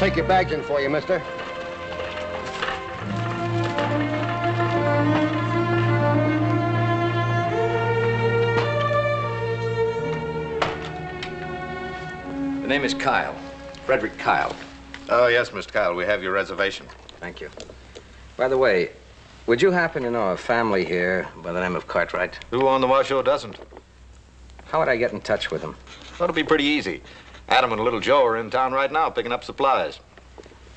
take your bags in for you, mister. The name is Kyle. Frederick Kyle. Oh, yes, Mr. Kyle. We have your reservation. Thank you. By the way, would you happen to know a family here by the name of Cartwright? Who on the Washoe doesn't? How would I get in touch with them? That'll be pretty easy. Adam and little Joe are in town right now picking up supplies.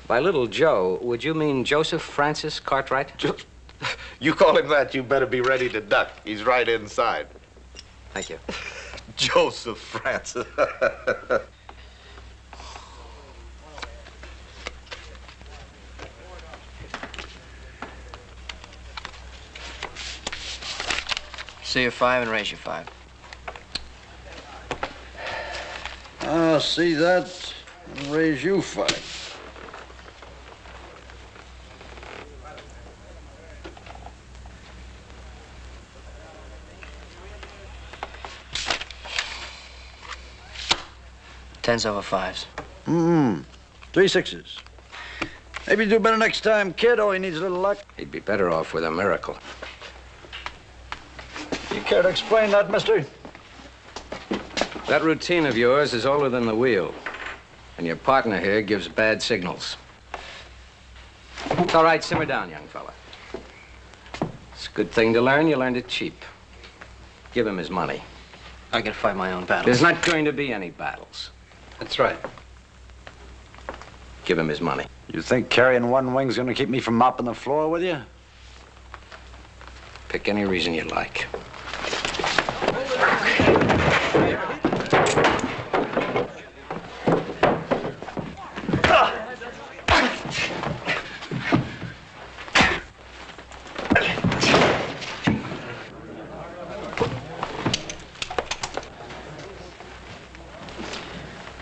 By little Joe, would you mean Joseph Francis Cartwright? You call him that, you better be ready to duck. He's right inside. Thank you. Joseph Francis. See you 5 and raise you 5. I'll see that and raise you 5. Tens over 5s. 3 6s. Maybe you do better next time, kid. Oh, he needs a little luck. He'd be better off with a miracle. You care to explain that, mister? That routine of yours is older than the wheel. And your partner here gives bad signals. It's all right, simmer down, young fella. It's a good thing to learn. You learned it cheap. Give him his money. I can fight my own battles. There's not going to be any battles. That's right. Give him his money. You think carrying one wing's gonna keep me from mopping the floor with you? Pick any reason you like.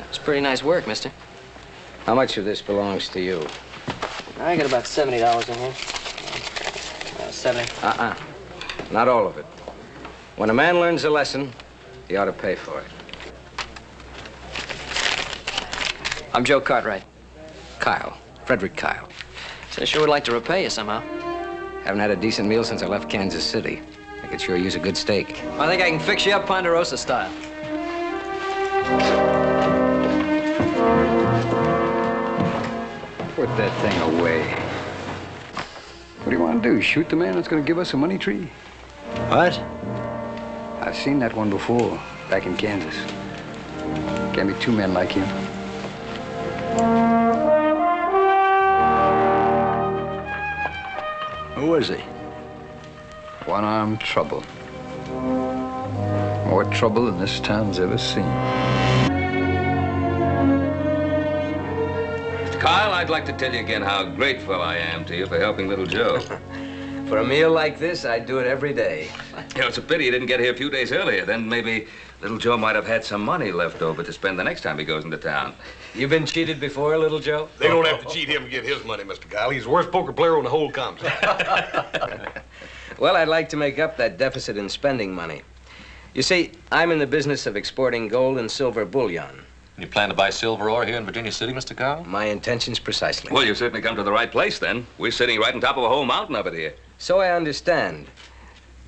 It's pretty nice work, mister. How much of this belongs to you? I got about $70 in here. 70. Not all of it. When a man learns a lesson, he ought to pay for it. I'm Joe Cartwright. Kyle. Frederick Kyle. So I sure would like to repay you somehow. Haven't had a decent meal since I left Kansas City. I could sure use a good steak. I think I can fix you up Ponderosa style. Put that thing away. What do you want to do? Shoot the man that's going to give us a money tree? What? I've seen that one before, back in Kansas. Can't be 2 men like him. Who is he? One-armed trouble. More trouble than this town's ever seen. Kyle, I'd like to tell you again how grateful I am to you for helping little Joe. For a meal like this, I'd do it every day. You know, it's a pity you didn't get here a few days earlier. Then maybe little Joe might have had some money left over to spend the next time he goes into town. You been cheated before, little Joe? They don't have to cheat him to get his money, Mr. Kyle. He's the worst poker player on the whole complex. Well, I'd like to make up that deficit in spending money. You see, I'm in the business of exporting gold and silver bullion. You plan to buy silver ore here in Virginia City, Mr. Kyle? My intentions precisely. Well, you've certainly come to the right place, then. We're sitting right on top of a whole mountain of it here. So I understand.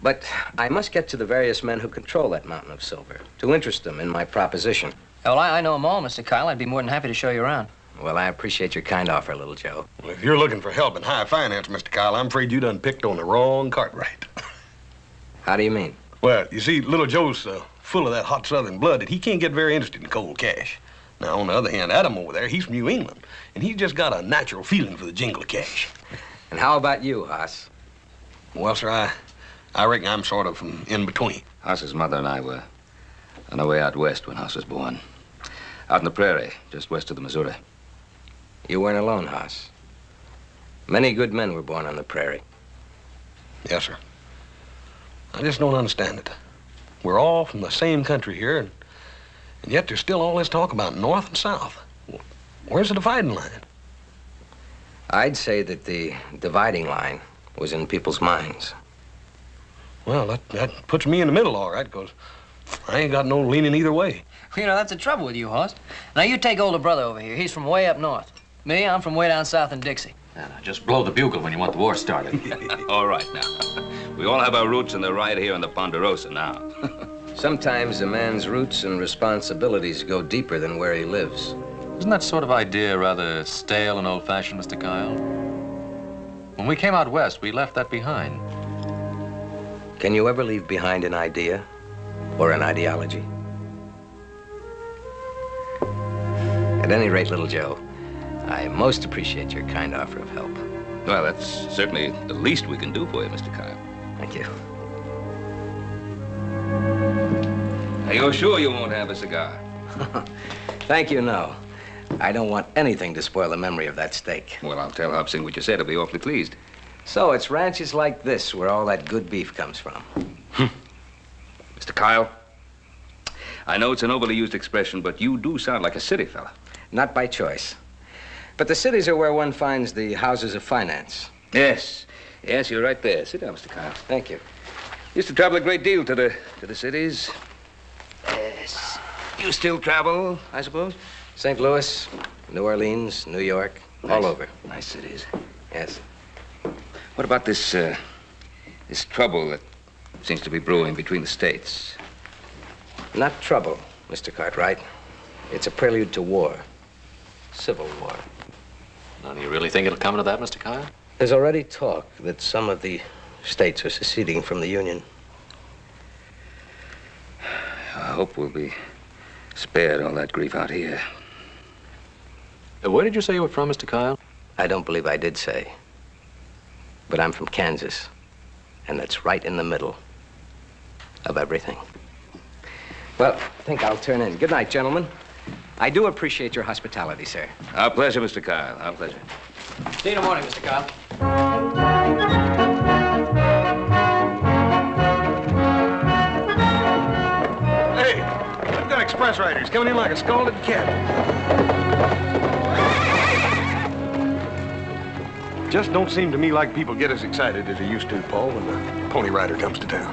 But I must get to the various men who control that mountain of silver to interest them in my proposition. Well, I know them all, Mr. Kyle. I'd be more than happy to show you around. Well, I appreciate your kind offer, little Joe. Well, if you're looking for help in high finance, Mr. Kyle, I'm afraid you done picked on the wrong Cartwright. How do you mean? Well, you see, little Joe's full of that hot southern blood that he can't get very interested in cold cash. Now, on the other hand, Adam over there, he's from New England, and he's just got a natural feeling for the jingle of cash. And how about you, Hoss? Well, sir, I reckon I'm sort of from in between. Hoss's mother and I were on our way out west when Hoss was born. Out in the prairie, just west of the Missouri. You weren't alone, Hoss. Many good men were born on the prairie. Yes, sir. I just don't understand it. We're all from the same country here, and yet there's still all this talk about North and South. Where's the dividing line? I'd say that the dividing line was in people's minds. Well, that puts me in the middle, all right, because I ain't got no leaning either way. You know, that's the trouble with you, Hoss. Now, you take older brother over here. He's from way up north. Me, I'm from way down south in Dixie. Just blow the bugle when you want the war started. All right now. We all have our roots in the right here in the Ponderosa now. Sometimes a man's roots and responsibilities go deeper than where he lives. Isn't that sort of idea rather stale and old-fashioned, Mr. Kyle? When we came out west, we left that behind. Can you ever leave behind an idea or an ideology? At any rate, little Joe, I most appreciate your kind offer of help. Well, that's certainly the least we can do for you, Mr. Kyle. Thank you. Are you sure you won't have a cigar? Thank you, no. I don't want anything to spoil the memory of that steak. Well, I'll tell Hobson what you said. He'll be awfully pleased. So it's ranches like this where all that good beef comes from. Mr. Kyle, I know it's an overly used expression, but you do sound like a city fella. Not by choice. But the cities are where one finds the houses of finance. Yes. Yes, you're right there. Sit down, Mr. Kyle. Thank you. Used to travel a great deal to the cities. Yes. You still travel, I suppose? St. Louis, New Orleans, New York, all over. Nice cities. Yes. What about this trouble that seems to be brewing between the states? Not trouble, Mr. Cartwright. It's a prelude to war. Civil war. Now, do you really think it'll come to that, Mr. Kyle? There's already talk that some of the states are seceding from the Union. I hope we'll be spared all that grief out here. Where did you say you were from, Mr. Kyle? I don't believe I did say. But I'm from Kansas, and that's right in the middle of everything. Well, I think I'll turn in. Good night, gentlemen. I do appreciate your hospitality, sir. Our pleasure, Mr. Kyle. Our pleasure. See you in the morning, Mr. Kyle. Hey, I've got express riders coming in like a scalded cat. Just don't seem to me like people get as excited as they used to, Paul, when the Pony Rider comes to town.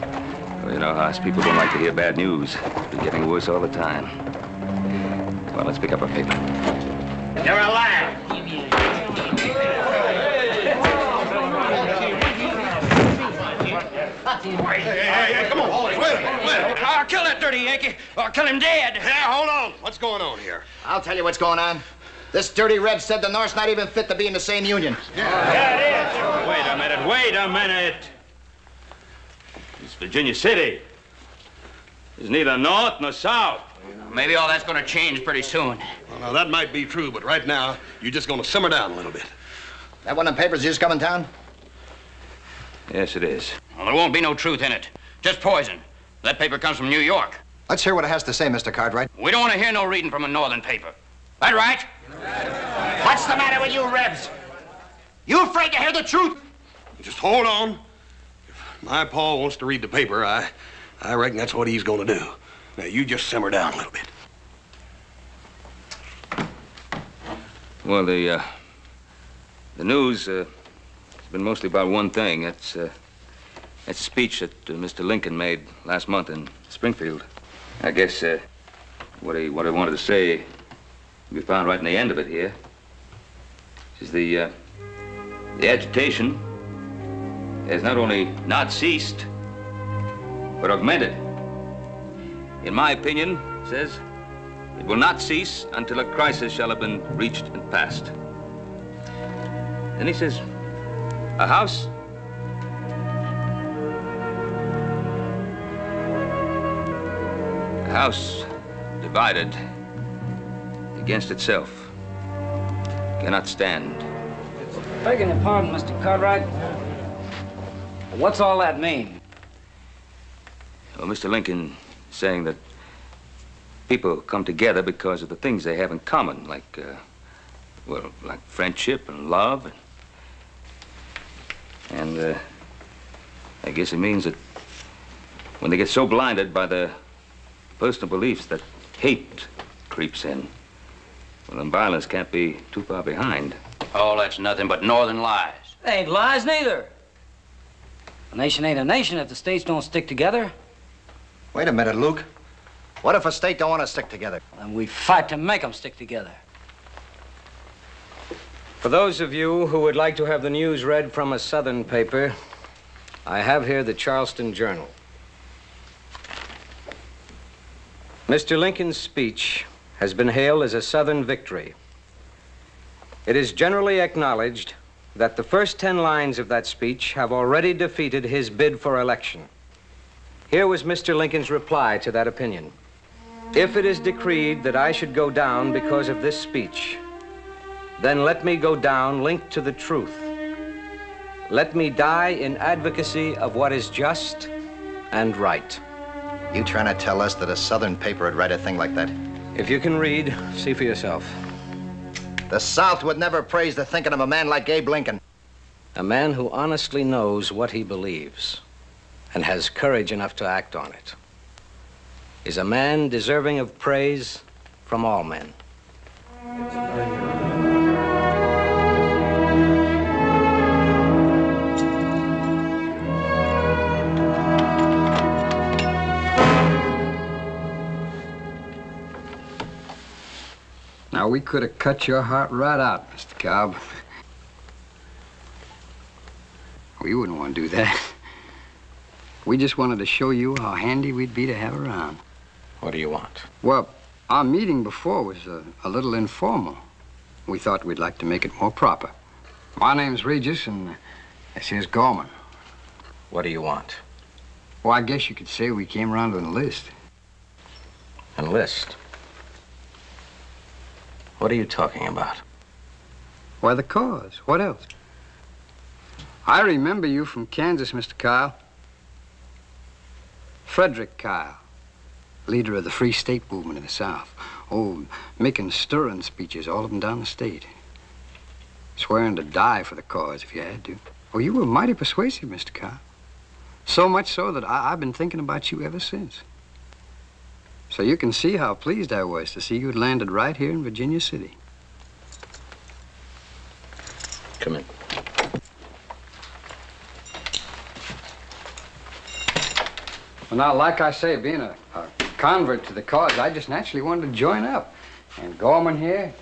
Well, you know, Hoss, people don't like to hear bad news. It's been getting worse all the time. Well, let's pick up our paper. You're alive. Hey, come on. Wait a minute. I'll kill that dirty Yankee, or kill him dead. Yeah, hold on. What's going on here? I'll tell you what's going on. This dirty Reb said the North's not even fit to be in the same union. Yeah, it is. Wait a minute. It's Virginia City. It's neither North nor South. Maybe all that's going to change pretty soon. Well, now, that might be true, but right now, you're just going to simmer down a little bit. That one of them papers just come in town? Yes, it is. Well, there won't be no truth in it. Just poison. That paper comes from New York. Let's hear what it has to say, Mr. Cartwright. We don't want to hear no reading from a northern paper. That right? What's the matter with you, Rebs? You afraid to hear the truth? Just hold on. If my Paul wants to read the paper, I reckon that's what he's going to do. Now, you just simmer down a little bit. Well, the news has been mostly about one thing. That's a speech that Mr. Lincoln made last month in Springfield. I guess what I wanted to say we found right in the end of it here. Is the agitation has not only not ceased, but augmented. In my opinion, it says, it will not cease until a crisis shall have been reached and passed. Then he says, a house divided against itself cannot stand. Begging your pardon, Mr. Cartwright. What's all that mean? Well, Mr. Lincoln is saying that people come together because of the things they have in common, like, like friendship and love. And I guess it means that when they get so blinded by their personal beliefs that hate creeps in, well, then violence can't be too far behind. Oh, that's nothing but northern lies. They ain't lies neither. A nation ain't a nation if the states don't stick together. Wait a minute, Luke. What if a state don't want to stick together? And we fight to make them stick together. For those of you who would like to have the news read from a Southern paper, I have here the Charleston Journal. Mr. Lincoln's speech has been hailed as a Southern victory. It is generally acknowledged that the first 10 lines of that speech have already defeated his bid for election. Here was Mr. Lincoln's reply to that opinion. If it is decreed that I should go down because of this speech, then let me go down linked to the truth. Let me die in advocacy of what is just and right. You trying to tell us that a Southern paper would write a thing like that? If you can read, see for yourself. The South would never praise the thinking of a man like Abe Lincoln. A man who honestly knows what he believes and has courage enough to act on it is a man deserving of praise from all men. Now, we could have cut your heart right out, Mr. Cobb. We wouldn't want to do that. We just wanted to show you how handy we'd be to have around. What do you want? Well, our meeting before was a little informal. We thought we'd like to make it more proper. My name's Regis, and this here's Gorman. What do you want? Well, I guess you could say we came around to enlist. Enlist? What are you talking about? Why, the cause. What else? I remember you from Kansas, Mr. Kyle. Frederick Kyle, leader of the Free State movement in the South. Oh, making stirring speeches all up and down the state. Swearing to die for the cause if you had to. Oh, you were mighty persuasive, Mr. Kyle. So much so that I've been thinking about you ever since. So you can see how pleased I was to see you had landed right here in Virginia City. Come in. Well, now, like I say, being a convert to the cause, I just naturally wanted to join up. And Gorman here,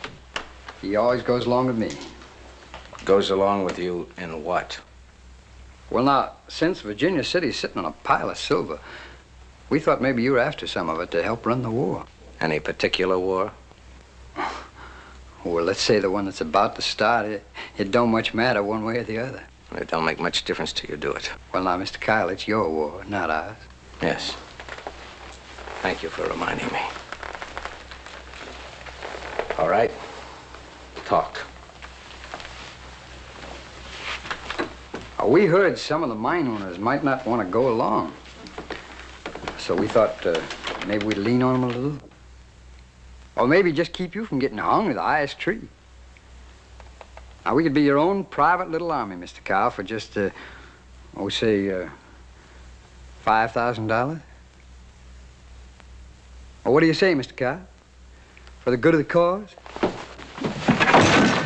he always goes along with me. Goes along with you in what? Well, now, since Virginia City's sitting on a pile of silver, we thought maybe you were after some of it to help run the war. Any particular war? Well, let's say the one that's about to start. It don't much matter one way or the other. It don't make much difference till you do it. Well, now, Mr. Kyle, it's your war, not ours. Yes. Thank you for reminding me. All right. Talk. We heard some of the mine owners might not want to go along. So we thought maybe we'd lean on them a little. Or maybe just keep you from getting hung to the highest tree. Now, we could be your own private little army, Mr. Kyle, for just, say, $5,000. Well, what do you say, Mr. Kyle? For the good of the cause?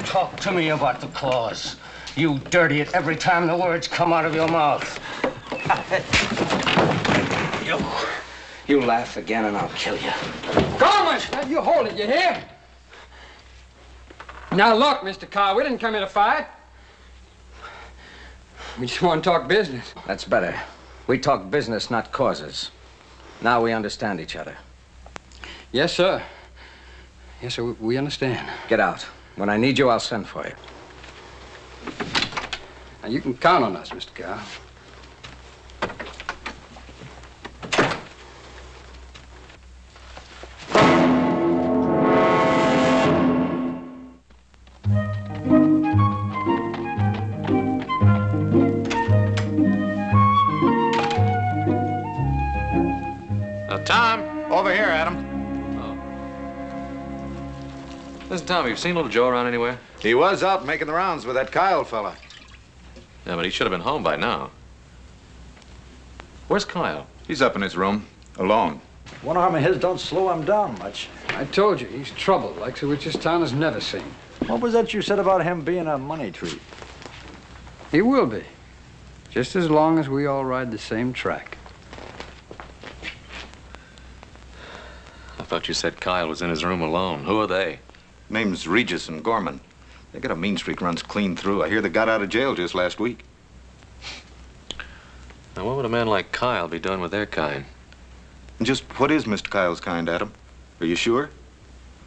Talk to me about the cause. You dirty it every time the words come out of your mouth. You laugh again and I'll kill you. Gorman! Now, you hold it, you hear? Now, look, Mr. Kyle, we didn't come here to fight. We just want to talk business. That's better. We talk business, not causes. Now we understand each other. Yes, sir. Yes, sir, we understand. Get out. When I need you, I'll send for you. Now, you can count on us, Mr. Kyle. Tom, over here, Adam. Listen, Tom, you've seen little Joe around anywhere? He was out making the rounds with that Kyle fella. Yeah, but he should have been home by now. Where's Kyle? He's up in his room, alone. One arm of his don't slow him down much. I told you, he's trouble, like the which this town has never seen. What was that you said about him being a money tree? He will be. Just as long as we all ride the same track. I thought you said Kyle was in his room alone. Who are they? Name's Regis and Gorman. They got a mean streak runs clean through. I hear they got out of jail just last week. Now, what would a man like Kyle be doing with their kind? Just what is Mr. Kyle's kind, Adam? Are you sure?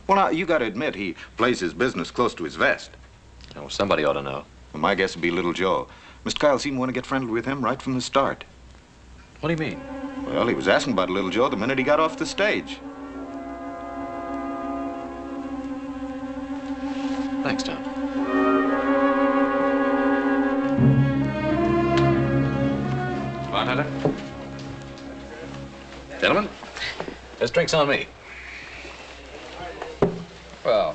Well, now, you gotta admit, he plays his business close to his vest. Oh, somebody ought to know. Well, my guess would be Little Joe. Mr. Kyle seemed to want to get friendly with him right from the start. What do you mean? Well, he was asking about Little Joe the minute he got off the stage. Thanks, Tom. Bartender? Gentlemen, this drink's on me. Well,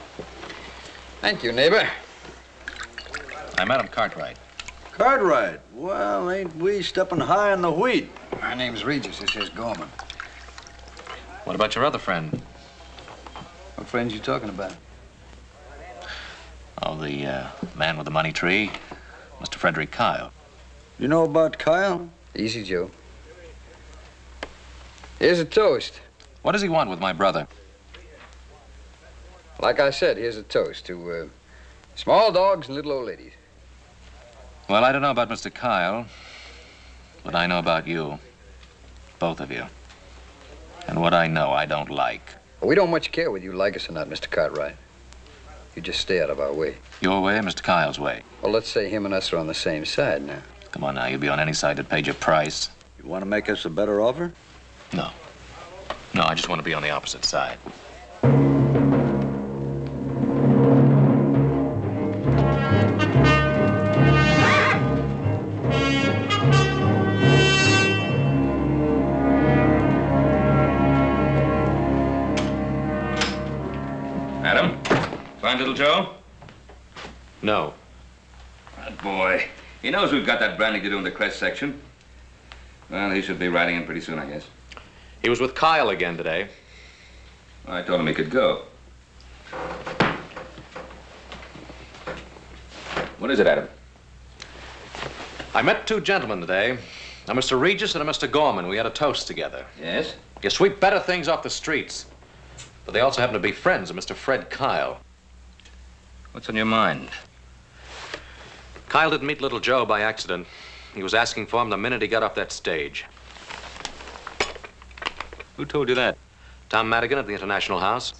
thank you, neighbor. I'm Adam Cartwright. Cartwright? Well, ain't we stepping high in the wheat? My name's Regis. This is Gorman. What about your other friend? What friends you talking about? Oh, the man with the money tree, Mr. Frederick Kyle. You know about Kyle? Easy, Joe. Here's a toast. What does he want with my brother? Like I said, here's a toast to small dogs and little old ladies. Well, I don't know about Mr. Kyle, but I know about you. Both of you. And what I know, I don't like. Well, we don't much care whether you like us or not, Mr. Cartwright. You just stay out of our way. Your way or Mr. Kyle's way? Well, let's say him and us are on the same side now. Come on now, you'll be on any side that paid your price. You want to make us a better offer? No. No, I just want to be on the opposite side. Adam, find Little Joe? No. That boy. He knows we've got that branding to do in the crest section. Well, he should be riding in pretty soon, I guess. He was with Kyle again today. I told him he could go. What is it, Adam? I met two gentlemen today, a Mr. Regis and a Mr. Gorman. We had a toast together. Yes? You sweep better things off the streets. But they also happen to be friends of Mr. Fred Kyle. What's on your mind? Kyle didn't meet Little Joe by accident. He was asking for him the minute he got off that stage. Who told you that? Tom Madigan at the International House.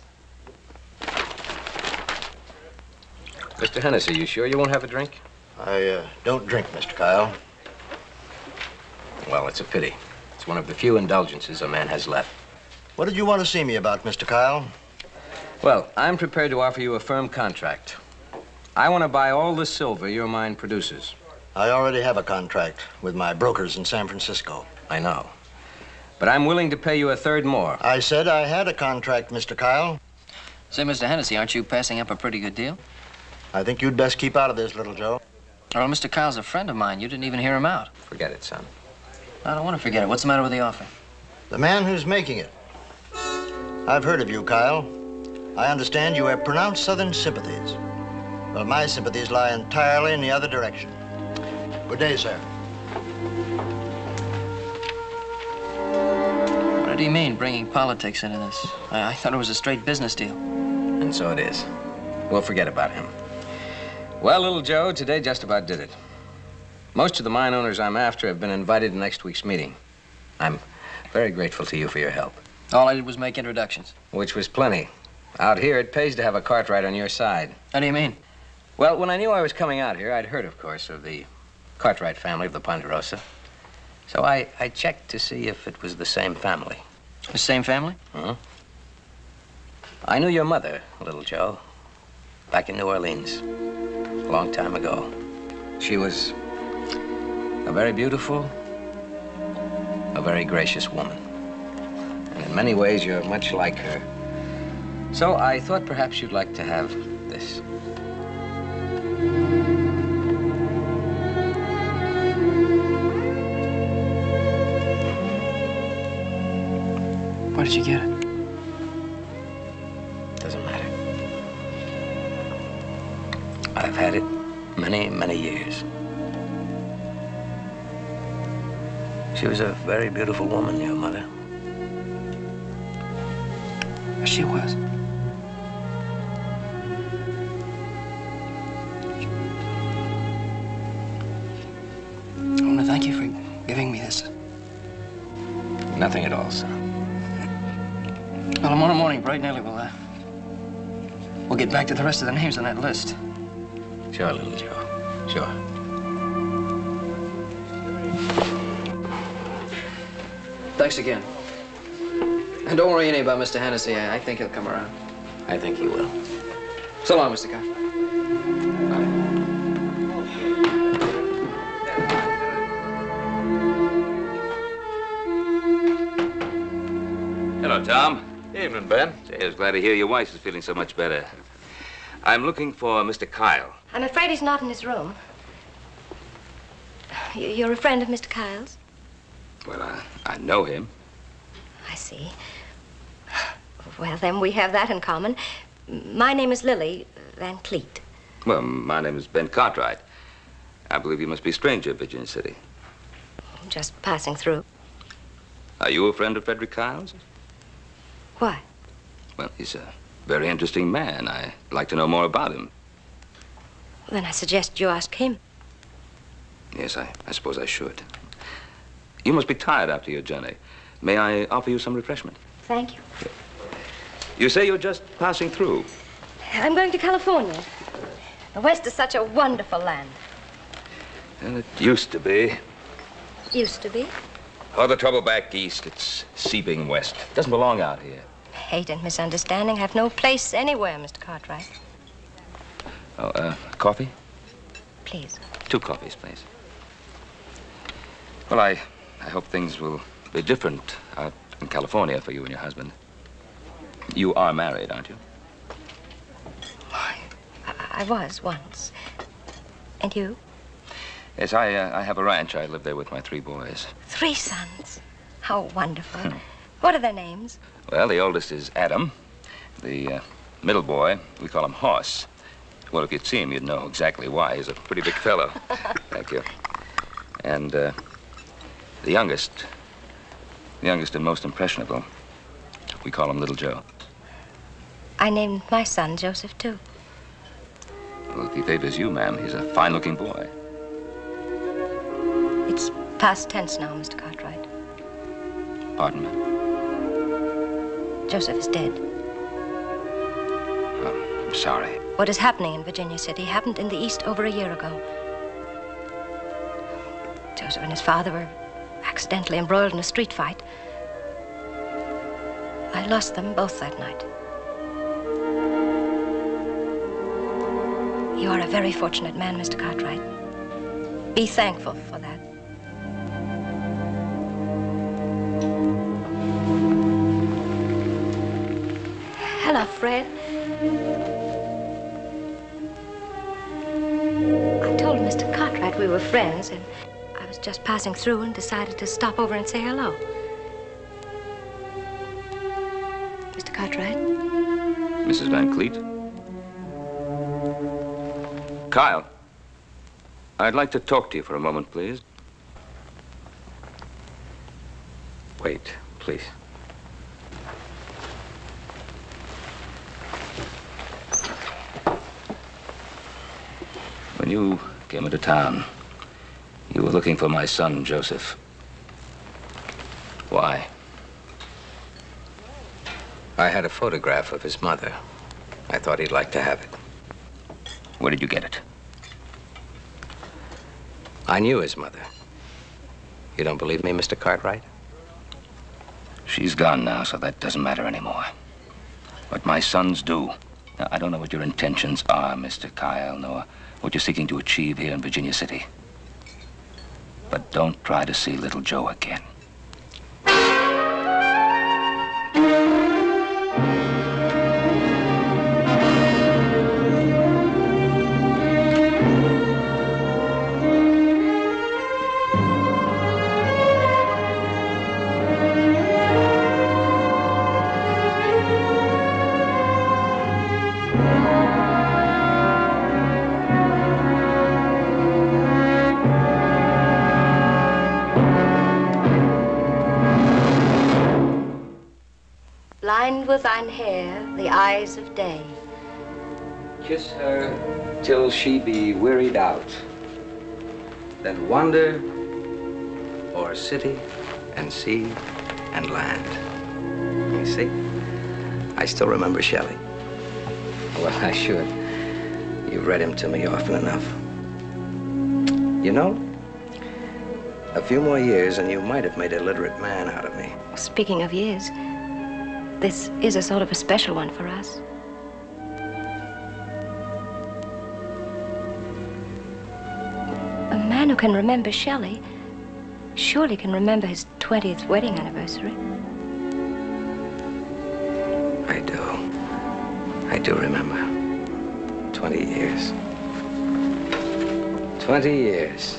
Mr. Hennessy, you sure you won't have a drink? I don't drink, Mr. Kyle. Well, it's a pity. It's one of the few indulgences a man has left. What did you want to see me about, Mr. Kyle? Well, I'm prepared to offer you a firm contract. I want to buy all the silver your mine produces. I already have a contract with my brokers in San Francisco. I know. But I'm willing to pay you a third more. I said I had a contract, Mr. Kyle. Say, Mr. Hennessy, aren't you passing up a pretty good deal? I think you'd best keep out of this, Little Joe. Well, Mr. Kyle's a friend of mine. You didn't even hear him out. Forget it, son. I don't want to forget it. What's the matter with the offer? The man who's making it. I've heard of you, Kyle. I understand you have pronounced Southern sympathies. Well, my sympathies lie entirely in the other direction. Good day, sir. What do you mean, bringing politics into this? I thought it was a straight business deal. And so it is. We'll forget about him. Well, Little Joe, today just about did it. Most of the mine owners I'm after have been invited to next week's meeting. I'm very grateful to you for your help. All I did was make introductions. Which was plenty. Out here, it pays to have a Cartwright on your side. How do you mean? Well, when I knew I was coming out here, I'd heard, of course, of the Cartwright family of the Ponderosa. So I checked to see if it was the same family. The same family? Huh? I knew your mother, Little Joe, back in New Orleans, a long time ago. She was a very beautiful, a very gracious woman. And in many ways, you're much like her. So I thought perhaps you'd like to have this. Where did you get it? Doesn't matter. I've had it many, many years. She was a very beautiful woman, your mother. She was. Nothing at all, son. Well, tomorrow morning, bright and early, we'll get back to the rest of the names on that list. Sure, little Joe. Sure. Thanks again. And don't worry any about Mr. Hennessy. I think he'll come around. I think he will. So long, Mr. Carr. Hello, Tom. Evening, Ben. Say, I was glad to hear your wife is feeling so much better. I'm looking for Mr. Kyle. I'm afraid he's not in his room. You're a friend of Mr. Kyle's? Well, I know him. I see. Well, then we have that in common. My name is Lily Van Cleet. Well, my name is Ben Cartwright. I believe you must be a stranger at Virginia City. Just passing through. Are you a friend of Frederick Kyle's? Why? Well, he's a very interesting man. I'd like to know more about him. Then I suggest you ask him. Yes, I suppose I should. You must be tired after your journey. May I offer you some refreshment? Thank you. You say you're just passing through. I'm going to California. The West is such a wonderful land. Well, it used to be. Used to be. All the trouble back east, it's seeping west. It doesn't belong out here. Hate and misunderstanding have no place anywhere, Mr. Cartwright. Oh, coffee? Please. 2 coffees, please. Well, I hope things will be different out in California for you and your husband. You are married, aren't you? I was once. And you? Yes, I have a ranch. I live there with my 3 boys. 3 sons. How wonderful. What are their names? Well, the oldest is Adam. The middle boy, we call him Hoss. Well, if you'd see him, you'd know exactly why. He's a pretty big fellow. Thank you. And the youngest and most impressionable, we call him Little Joe. I named my son Joseph, too. Well, if he favors you, ma'am, he's a fine-looking boy. It's past tense now, Mr. Cartwright. Pardon me? Joseph is dead. Oh, I'm sorry. What is happening in Virginia City happened in the East over a year ago. Joseph and his father were accidentally embroiled in a street fight. I lost them both that night. You are a very fortunate man, Mr. Cartwright. Be thankful for that. Hello, Fred. I told Mr. Cartwright we were friends, and I was just passing through and decided to stop over and say hello. Mr. Cartwright? Mrs. Van Cleet? Kyle, I'd like to talk to you for a moment, please. Wait, please. When you came into town, you were looking for my son, Joseph. Why? I had a photograph of his mother. I thought he'd like to have it. Where did you get it? I knew his mother. You don't believe me, Mr. Cartwright? She's gone now, so that doesn't matter anymore. But my sons do. Now, I don't know what your intentions are, Mr. Kyle, nor what you're seeking to achieve here in Virginia City. But don't try to see little Joe again. Blind with thine hair, the eyes of day. Kiss her till she be wearied out. Then wander o'er city and sea and land. You see? I still remember Shelley. Well, I should. You've read him to me often enough. You know, a few more years and you might have made a literate man out of me. Speaking of years, this is a sort of a special one for us. A man who can remember Shelley surely can remember his 20th wedding anniversary. I do remember. 20 years. 20 years.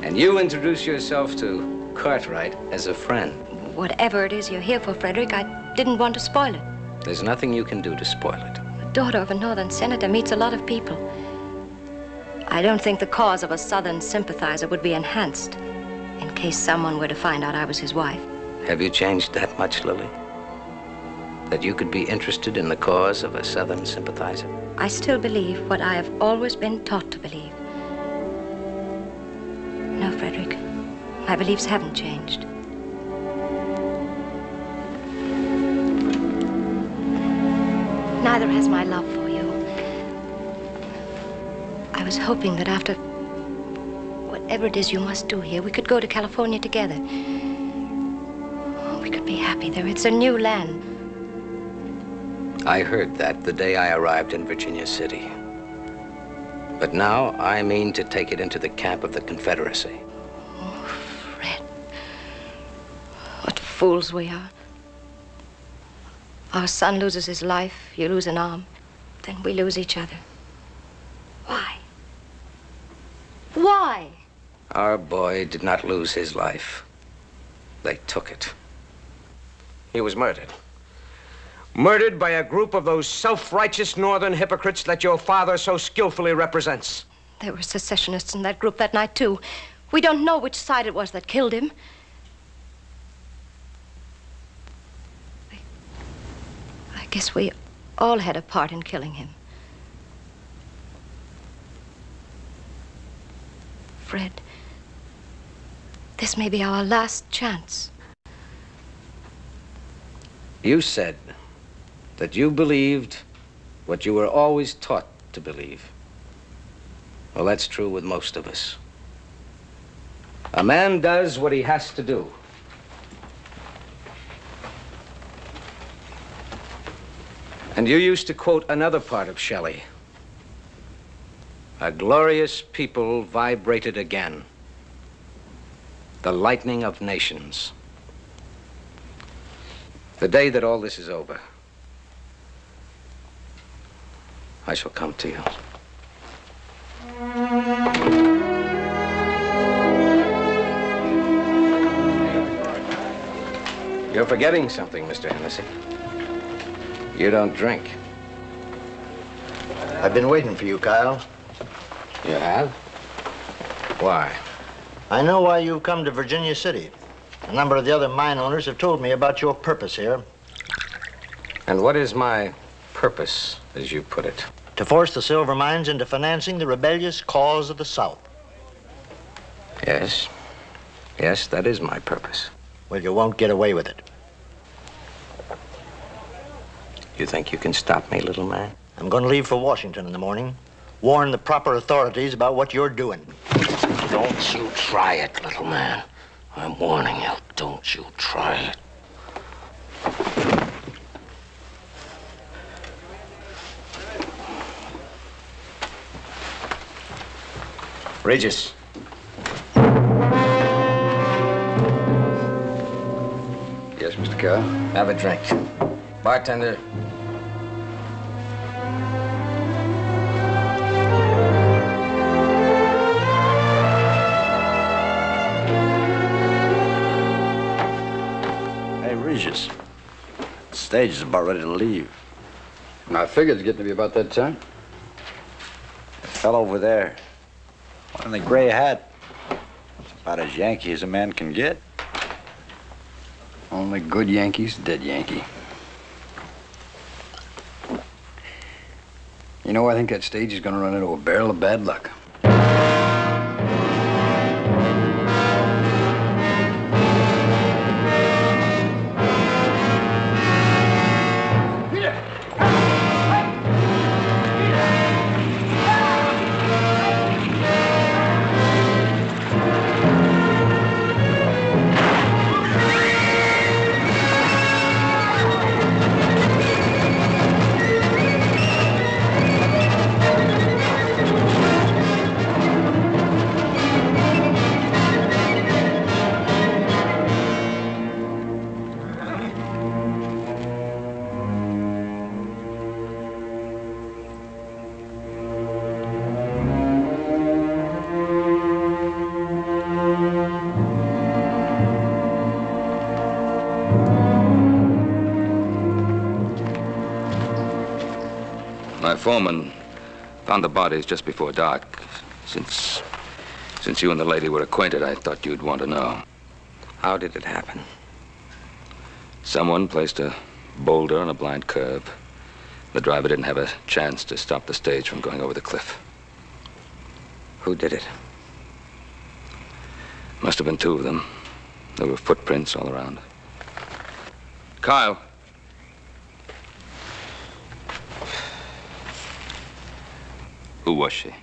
And you introduce yourself to Cartwright as a friend. Whatever it is you're here for, Frederick, I didn't want to spoil it. There's nothing you can do to spoil it. The daughter of a northern senator meets a lot of people. I don't think the cause of a southern sympathizer would be enhanced in case someone were to find out I was his wife. Have you changed that much, Lily? That you could be interested in the cause of a southern sympathizer? I still believe what I have always been taught to believe. No, Frederick, my beliefs haven't changed. Neither has my love for you. I was hoping that after whatever it is you must do here, we could go to California together. We could be happy there. It's a new land. I heard that the day I arrived in Virginia City. But now I mean to take it into the camp of the Confederacy. Oh, Fred. What fools we are. Our son loses his life, you lose an arm, then we lose each other. Why? Why? Our boy did not lose his life. They took it. He was murdered. Murdered by a group of those self-righteous northern hypocrites that your father so skillfully represents. There were secessionists in that group that night, too. We don't know which side it was that killed him. I guess we all had a part in killing him. Fred, this may be our last chance. You said that you believed what you were always taught to believe. Well, that's true with most of us. A man does what he has to do. And you used to quote another part of Shelley. A glorious people vibrated again. The lightning of nations. The day that all this is over, I shall come to you. You're forgetting something, Mr. Hennessy. You don't drink. I've been waiting for you, Kyle. You have? Why? I know why you've come to Virginia City. A number of the other mine owners have told me about your purpose here. And what is my purpose, as you put it? To force the silver mines into financing the rebellious cause of the South. Yes. Yes, that is my purpose. Well, you won't get away with it. You think you can stop me, little man? I'm going to leave for Washington in the morning. Warn the proper authorities about what you're doing. Don't you try it, little man. I'm warning you. Don't you try it. Regis. Yes, Mr. Carl? Have a drink. Bartender. Hey, Regis. The stage is about ready to leave. I figured it's getting to be about that time. The fellow over there, one in the gray hat, it's about as Yankee as a man can get. Only good Yankees, dead Yankee. You know, I think that stage is gonna run into a barrel of bad luck. My foreman found the bodies just before dark. Since you and the lady were acquainted, I thought you'd want to know. How did it happen? Someone placed a boulder on a blind curve. The driver didn't have a chance to stop the stage from going over the cliff. Who did it? Must have been two of them. There were footprints all around. Kyle. Who was she?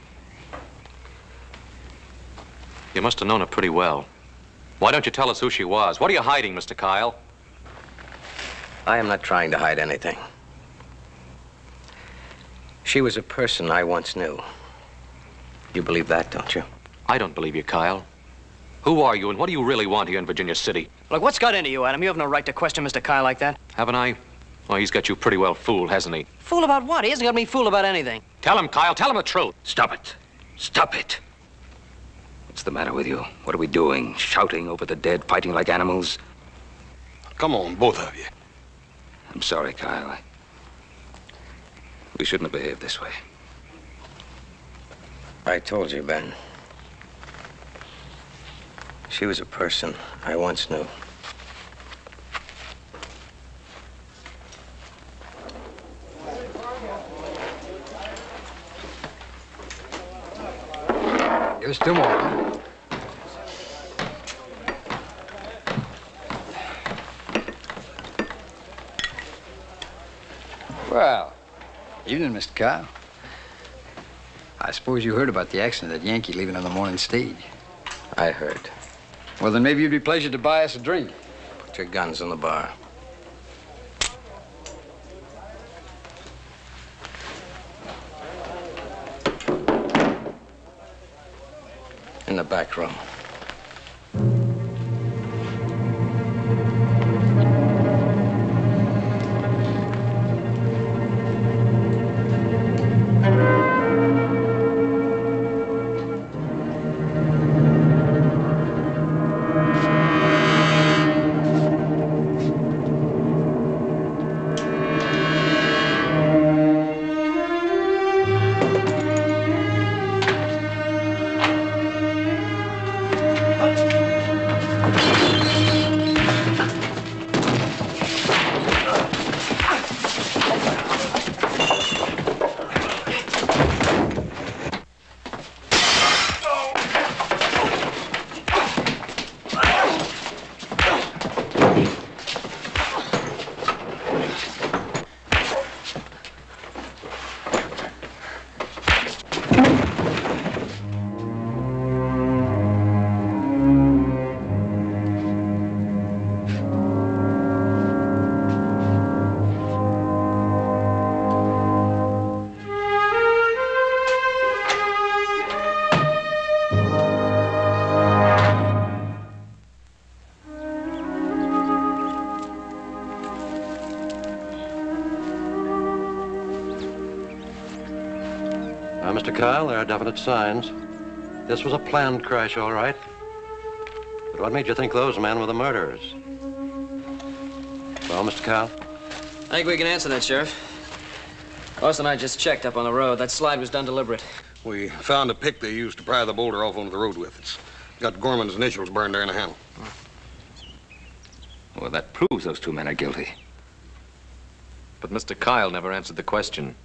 You must have known her pretty well. Why don't you tell us who she was? What are you hiding, Mr. Kyle? I am not trying to hide anything. She was a person I once knew. You believe that, don't you? I don't believe you, Kyle. Who are you, and what do you really want here in Virginia City? Look, what's got into you, Adam? You have no right to question Mr. Kyle like that. Haven't I? Well, he's got you pretty well fooled, hasn't he? Fool about what? He hasn't got me fooled about anything. Tell him, Kyle. Tell him the truth. Stop it. Stop it. What's the matter with you? What are we doing? Shouting over the dead, fighting like animals? Come on, both of you. I'm sorry, Kyle. We shouldn't have behaved this way. I told you, Ben. She was a person I once knew. There's two more. Well, evening, Mr. Kyle. I suppose you heard about the accident of that Yankee leaving on the morning stage. I heard. Well, then maybe you'd be pleased to buy us a drink. Put your guns in the bar. In the back room. Mr. Kyle, there are definite signs. This was a planned crash, all right. But what made you think those men were the murderers? Well, Mr. Kyle? I think we can answer that, Sheriff. Austin and I just checked up on the road. That slide was done deliberate. We found a pick they used to pry the boulder off onto the road with. It's got Gorman's initials burned there in the handle. Well, that proves those two men are guilty. But Mr. Kyle never answered the question.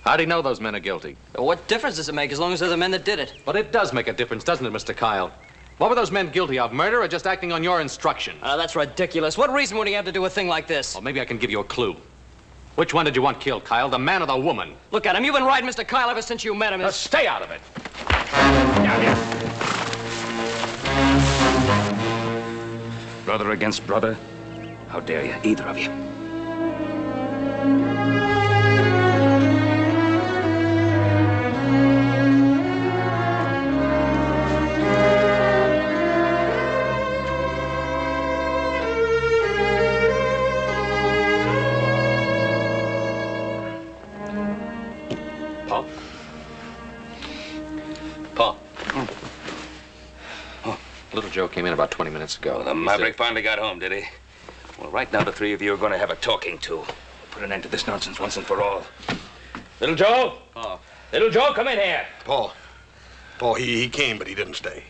How'd he know those men are guilty? What difference does it make as long as they're the men that did it? But it does make a difference, doesn't it, Mr. Kyle? What were those men guilty of, murder or just acting on your instruction? That's ridiculous. What reason would he have to do a thing like this? Well, maybe I can give you a clue. Which one did you want killed, Kyle, the man or the woman? Look at him. You've been riding Mr. Kyle ever since you met him. Now stay out of it. Brother against brother? How dare you, either of you? Little Joe came in about 20 minutes ago. Well, the Maverick finally got home, did he? Well, right now the three of you are going to have a talking to. Put an end to this nonsense once and for all. Little Joe? Pa. Little Joe, come in here. Paul, he came, but he didn't stay.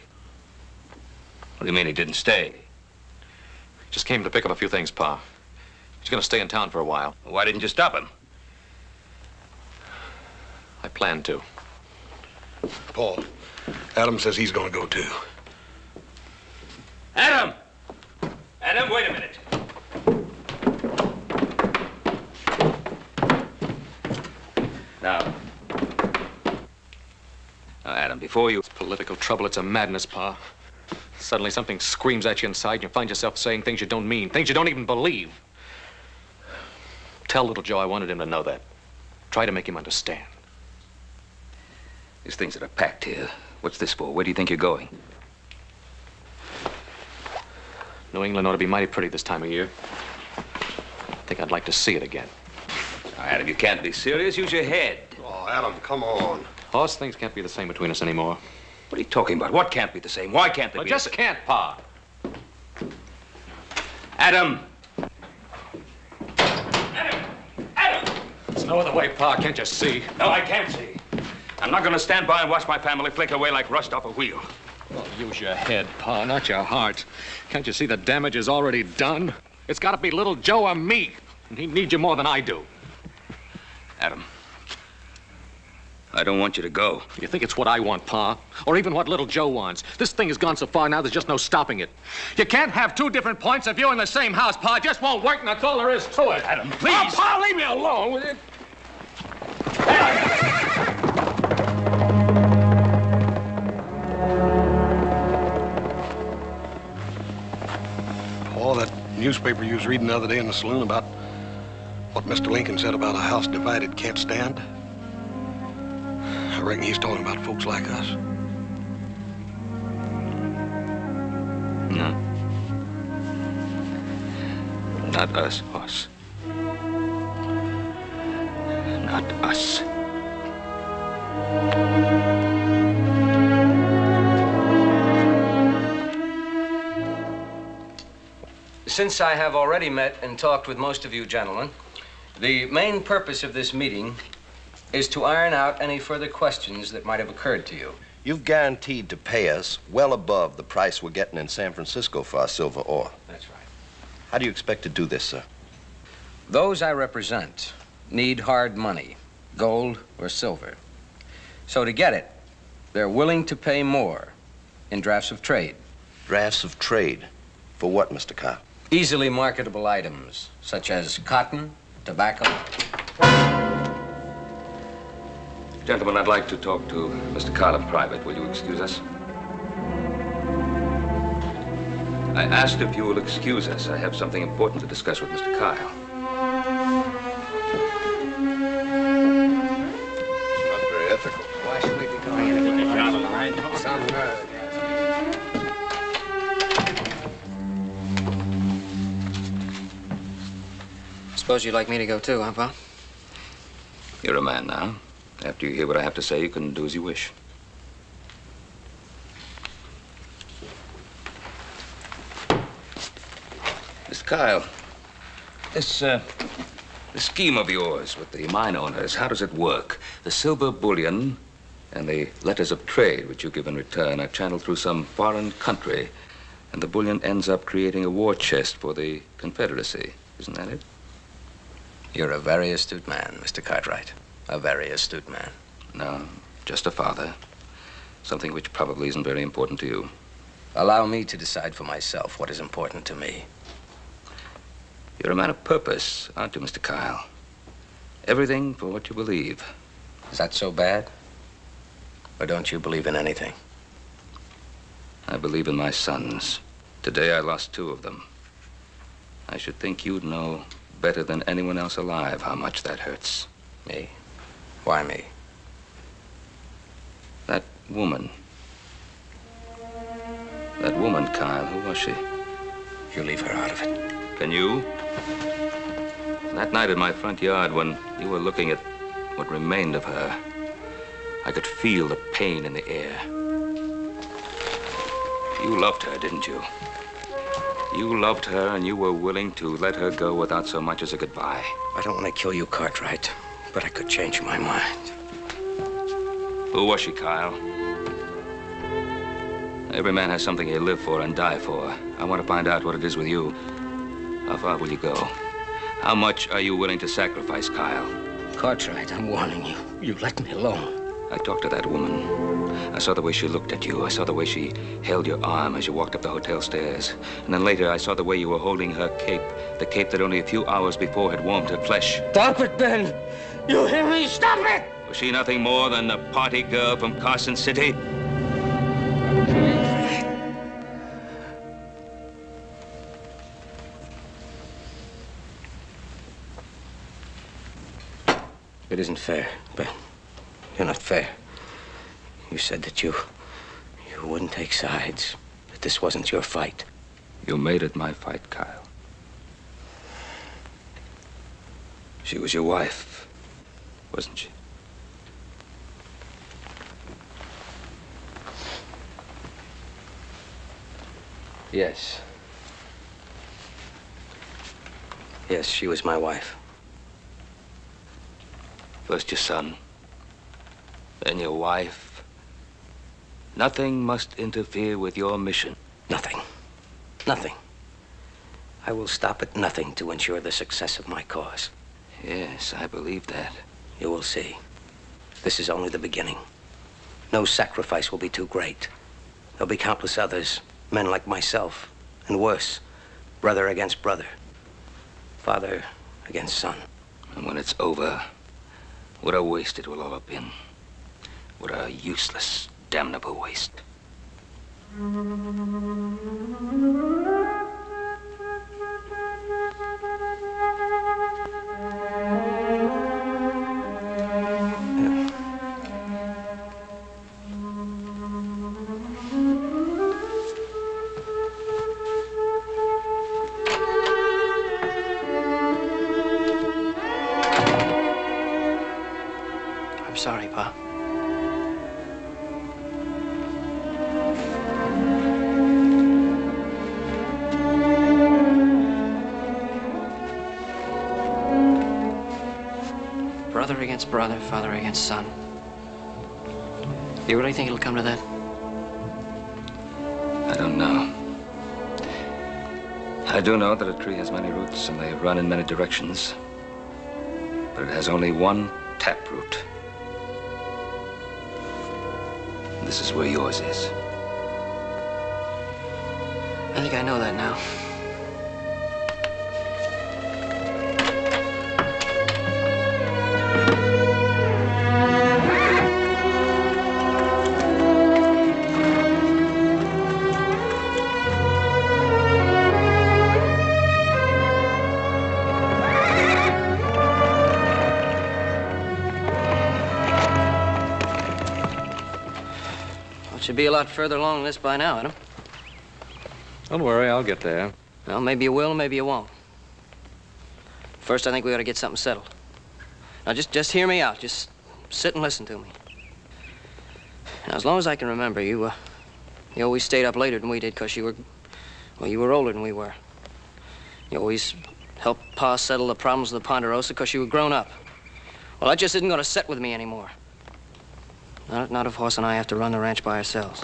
What do you mean he didn't stay? Just came to pick up a few things, Pa. He's gonna stay in town for a while. Why didn't you stop him? I planned to. Paul, Adam says he's gonna go too. Adam! Adam, wait a minute. Now, Adam, before you... It's political trouble. It's a madness, Pa. Suddenly something screams at you inside and you find yourself saying things you don't mean, things you don't even believe. Tell little Joe I wanted him to know that. Try to make him understand. These things that are packed here, what's this for? Where do you think you're going? New England ought to be mighty pretty this time of year. I think I'd like to see it again. Now, Adam, you can't be serious. Use your head. Oh, Adam, come on. Hoss, things can't be the same between us anymore. What are you talking about? What can't be the same? Why can't they Well, be just the same? can't, Pa. Adam! There's no other way, Pa. Can't you see? No, I can't see. I'm not going to stand by and watch my family flake away like rust off a wheel. Well, use your head, Pa, not your heart. Can't you see the damage is already done? It's got to be little Joe or me. And he needs you more than I do. Adam, I don't want you to go. You think it's what I want, Pa? Or even what little Joe wants? This thing has gone so far now, there's just no stopping it. You can't have two different points of view in the same house, Pa. It just won't work, and that's all there is to it. Adam, please. Oh, Pa, leave me alone with it. Paul, that newspaper you was reading the other day in the saloon about what Mr. Lincoln said about a house divided can't stand. I reckon he's talking about folks like us. No. Not us, Hoss. Not us. Since I have already met and talked with most of you gentlemen, the main purpose of this meeting is to iron out any further questions that might have occurred to you. You've guaranteed to pay us well above the price we're getting in San Francisco for our silver ore. That's right. How do you expect to do this, sir? Those I represent need hard money, gold or silver. So to get it, they're willing to pay more in drafts of trade. Drafts of trade? For what, Mr. Kyle? Easily marketable items, such as cotton, tobacco. Gentlemen, I'd like to talk to Mr. Kyle in private. Will you excuse us? I asked if you will excuse us. I have something important to discuss with Mr. Kyle. Not very ethical. Why should we be going in? Some Suppose you'd like me to go too, huh, Pa? You're a man now. After you hear what I have to say, you can do as you wish. Mr. Kyle, this scheme of yours with the mine owners, how does it work? The silver bullion and the letters of trade which you give in return are channeled through some foreign country, and the bullion ends up creating a war chest for the Confederacy. Isn't that it? You're a very astute man, Mr. Cartwright. A very astute man. No, just a father. Something which probably isn't very important to you. Allow me to decide for myself what is important to me. You're a man of purpose, aren't you, Mr. Kyle? Everything for what you believe. Is that so bad? Or don't you believe in anything? I believe in my sons. Today I lost 2 of them. I should think you'd know better than anyone else alive how much that hurts. Me? Why me? That woman. That woman, Kyle, who was she? You leave her out of it. Can you? That night in my front yard when you were looking at what remained of her, I could feel the pain in the air. You loved her, didn't you? You loved her and you were willing to let her go without so much as a goodbye. I don't want to kill you, Cartwright, but I could change my mind. Who was she, Kyle? Every man has something he'll live for and die for. I want to find out what it is with you. How far will you go? How much are you willing to sacrifice, Kyle? Cartwright, I'm warning you. You let me alone. I talked to that woman. I saw the way she looked at you. I saw the way she held your arm as you walked up the hotel stairs. And then later, I saw the way you were holding her cape. The cape that only a few hours before had warmed her flesh. Stop it, Ben! You hear me? Stop it! Was she nothing more than the party girl from Carson City? It isn't fair, Ben. You're not fair. You said that you wouldn't take sides, that this wasn't your fight. You made it my fight, Kyle. She was your wife, wasn't she? Yes. Yes, she was my wife. First your son, then your wife. Nothing must interfere with your mission. Nothing. Nothing. I will stop at nothing to ensure the success of my cause. Yes, I believe that. You will see. This is only the beginning. No sacrifice will be too great. There'll be countless others, men like myself, and worse, brother against brother, father against son. And when it's over, what a waste it will all have been. What a useless, damnable waste. I'm sorry, Pa. Brother against brother, father against son. You really think it'll come to that? I don't know. I do know that a tree has many roots and they run in many directions. But it has only one taproot. This is where yours is. I think I know that now. Should be a lot further along than this by now, Adam. Don't worry, I'll get there. Well, maybe you will, maybe you won't. First, I think we ought to get something settled. Now, just hear me out. Just sit and listen to me. Now, as long as I can remember, you always stayed up later than we did because you were older than we were. You always helped Pa settle the problems of the Ponderosa because you were grown up. Well, that just isn't going to set with me anymore. Not if Hoss and I have to run the ranch by ourselves.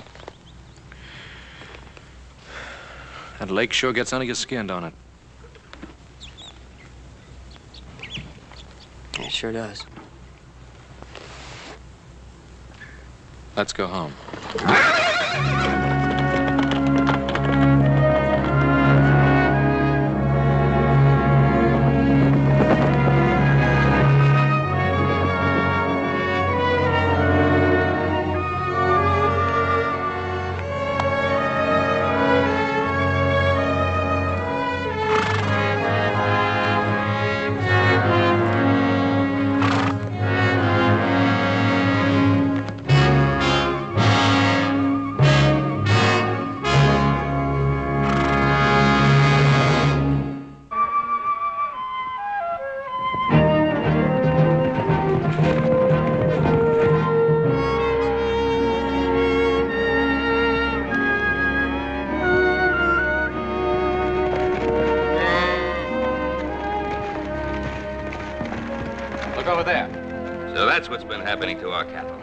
That lake sure gets under your skin, don't it? It sure does. Let's go home. Look over there. So that's what's been happening to our cattle.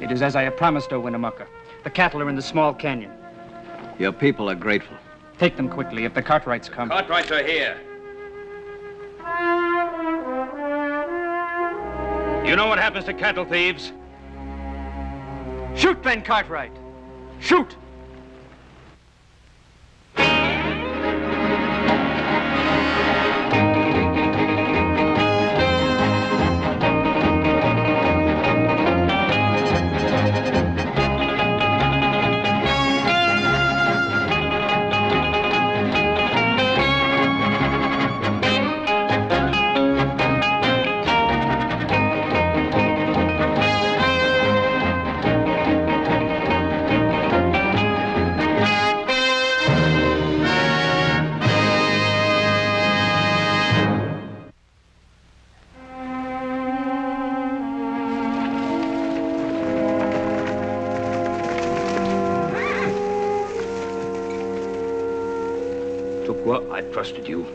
It is as I have promised, O Winnemucca. The cattle are in the small canyon. Your people are grateful. Take them quickly if the Cartwrights come. Cartwrights are here. You know what happens to cattle thieves? Shoot, Ben Cartwright! Shoot! I trusted you.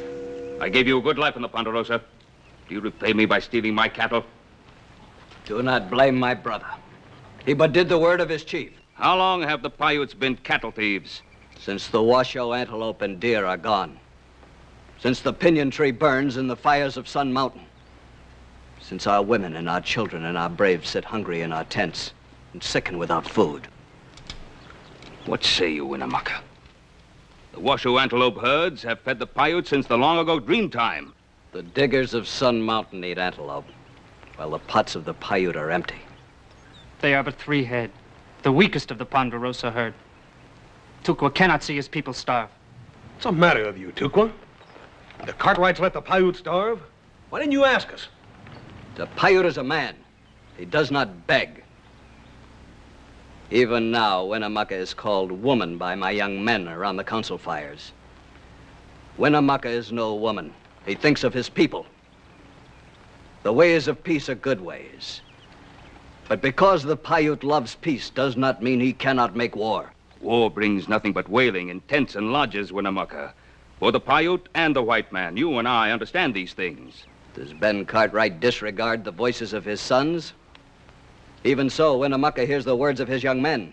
I gave you a good life in the Ponderosa. Do you repay me by stealing my cattle? Do not blame my brother. He but did the word of his chief. How long have the Paiutes been cattle thieves? Since the Washoe antelope and deer are gone. Since the pinyon tree burns in the fires of Sun Mountain. Since our women and our children and our braves sit hungry in our tents and sicken without food. What say you, Winnemucca? The Washoe antelope herds have fed the Paiutes since the long-ago dream time. The diggers of Sun Mountain eat antelope, while the pots of the Paiute are empty. They are but 3 head, the weakest of the Ponderosa herd. Tukwa cannot see his people starve. What's the matter with you, Tukwa? The Cartwrights let the Paiutes starve? Why didn't you ask us? The Paiute is a man. He does not beg. Even now, Winnemucca is called woman by my young men around the council fires. Winnemucca is no woman. He thinks of his people. The ways of peace are good ways. But because the Paiute loves peace does not mean he cannot make war. War brings nothing but wailing in tents and lodges, Winnemucca. For the Paiute and the white man, you and I understand these things. Does Ben Cartwright disregard the voices of his sons? Even so, Winnemucca hears the words of his young men.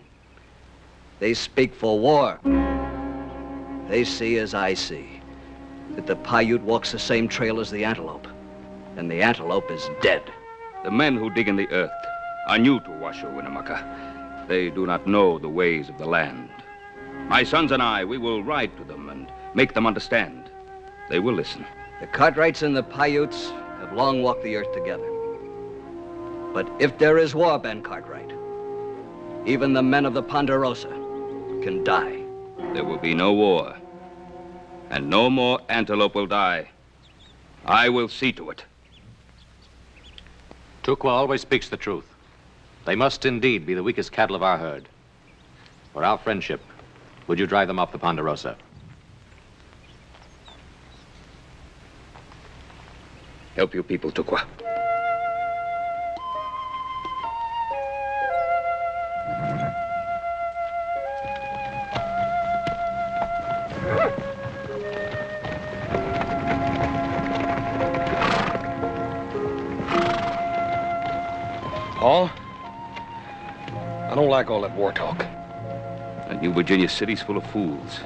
They speak for war. They see as I see, that the Paiute walks the same trail as the antelope, and the antelope is dead. The men who dig in the earth are new to Washoe, Winnemucca. They do not know the ways of the land. My sons and I, we will ride to them and make them understand. They will listen. The Cartwrights and the Paiutes have long walked the earth together. But if there is war, Ben Cartwright, even the men of the Ponderosa can die. There will be no war, and no more antelope will die. I will see to it. Tukwa always speaks the truth. They must indeed be the weakest cattle of our herd. For our friendship, would you drive them off the Ponderosa? Help your people, Tukwa. Paul, I don't like all that war talk. And New Virginia City's full of fools.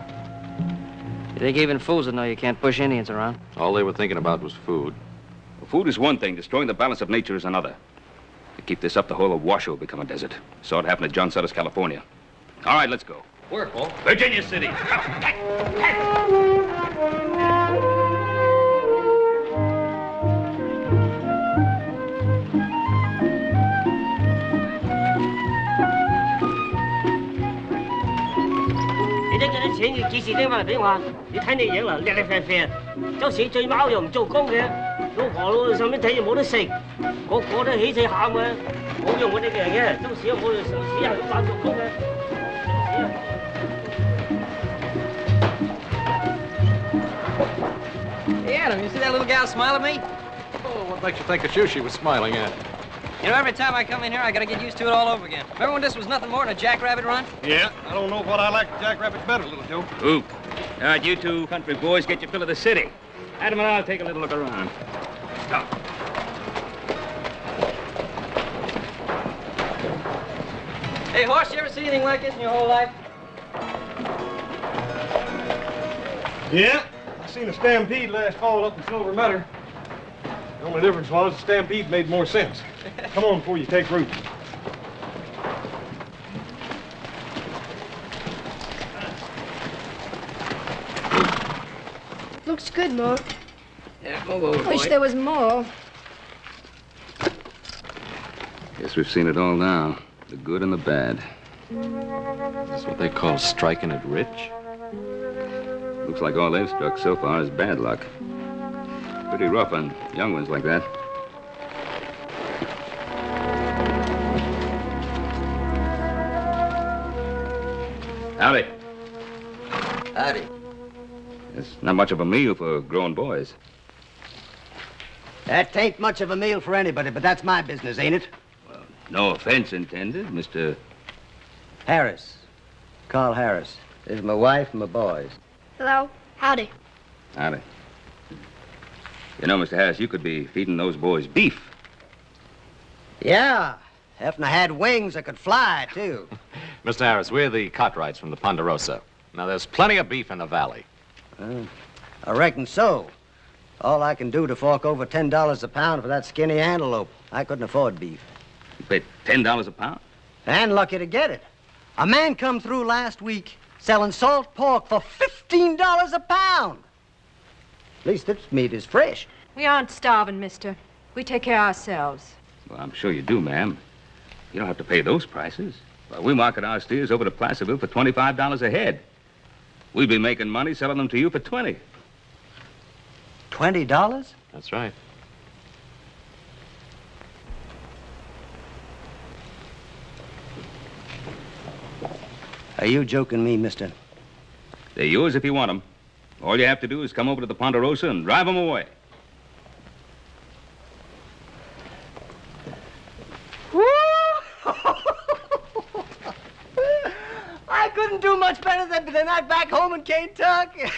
You think even fools would know you can't push Indians around? All they were thinking about was food. Well, food is one thing. Destroying the balance of nature is another. To keep this up, the whole of Washoe will become a desert. Saw it happen at John Sutter's, California. All right, let's go. Where, Paul? Virginia City. 幾時拎翻嚟俾我啊？你睇你樣啦，叻叻啡啡，周時醉貓又唔做工嘅，老婆老到上面睇又冇得食，個個都起死喊嘅，冇用我哋嘅人嘅，周時都冇死人咁扮做工嘅。Hey, Adam, you see that little gal smile at me? Oh, what makes you think it's you she was smiling at? You know, every time I come in here, I gotta get used to it all over again. Remember when this was nothing more than a jackrabbit run? Yeah, I don't know what I like the jackrabbit better, little Joe. Oop. All right, you two country boys, get your fill of the city. Adam and I'll take a little look around. Stop. Hey, Horse, you ever see anything like this in your whole life? Yeah, I seen a stampede last fall up in Silver Meadow. The only difference was the stampede made more sense. Come on before you take root. Looks good, Mo. Yeah, move over, Wish boy. there was more. Guess we've seen it all now. The good and the bad. That's what they call striking it rich. Looks like all they've struck so far is bad luck. Pretty rough on young ones like that. Howdy. Howdy. It's not much of a meal for grown boys. That ain't much of a meal for anybody, but that's my business, ain't it? No offense intended, Mr. Harris. Carl Harris. This is my wife and my boys. Hello. Howdy. Howdy. You know, Mr. Harris, you could be feeding those boys beef. Yeah. If I had wings, I could fly, too. Mr. Harris, we're the Cartwrights from the Ponderosa. Now, there's plenty of beef in the valley. I reckon so. All I can do to fork over $10 a pound for that skinny antelope. I couldn't afford beef. You paid $10 a pound? And lucky to get it. A man come through last week selling salt pork for $15 a pound. At least this meat is fresh. We aren't starving, mister. We take care of ourselves. Well, I'm sure you do, ma'am. You don't have to pay those prices. Well, we market our steers over to Placerville for $25 a head. We'd be making money selling them to you for $20. $20? That's right. Are you joking me, mister? They're yours if you want them. All you have to do is come over to the Ponderosa and drive them away. I couldn't do much better than that back home in Kentucky.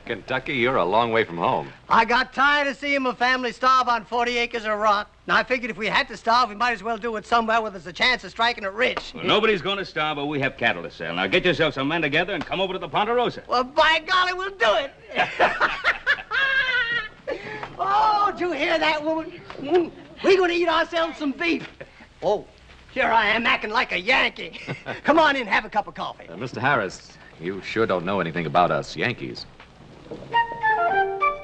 Kentucky, you're a long way from home. I got tired of seeing my family starve on 40 acres of rock. Now, I figured if we had to starve, we might as well do it somewhere where there's a chance of striking it rich. Well, nobody's going to starve, but we have cattle to sell. Now, get yourself some men together and come over to the Ponderosa. Well, by golly, we'll do it. Oh, did you hear that, woman? We're going to eat ourselves some beef. Oh, here I am acting like a Yankee. Come on in, have a cup of coffee. Mr. Harris, you sure don't know anything about us Yankees.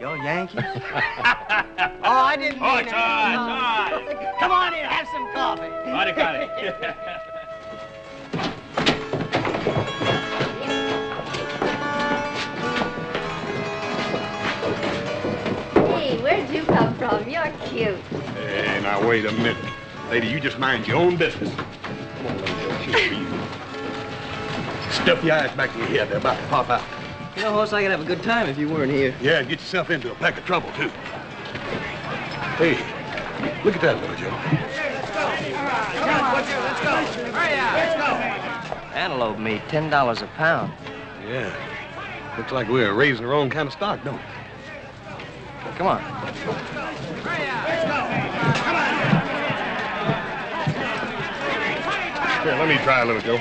You're Yankees? Oh, I didn't mean it's all right. Come on in, have some coffee. Got it. Hey, where'd you come from? You're cute. Hey, now, wait a minute. Lady, you just mind your own business. Come on, lady. Stuff your eyes back in your head. They're about to pop out. You know, Horse, I could have a good time if you weren't here. Yeah, get yourself into a pack of trouble, too. Hey, look at that, little Joe. Let's go. Hurry up. Let's go. Antelope meat, $10 a pound. Yeah. Looks like we're raising our own kind of stock, don't it? Come on. Hurry up. Let's go. Come on. Here, let me try a little, Joe.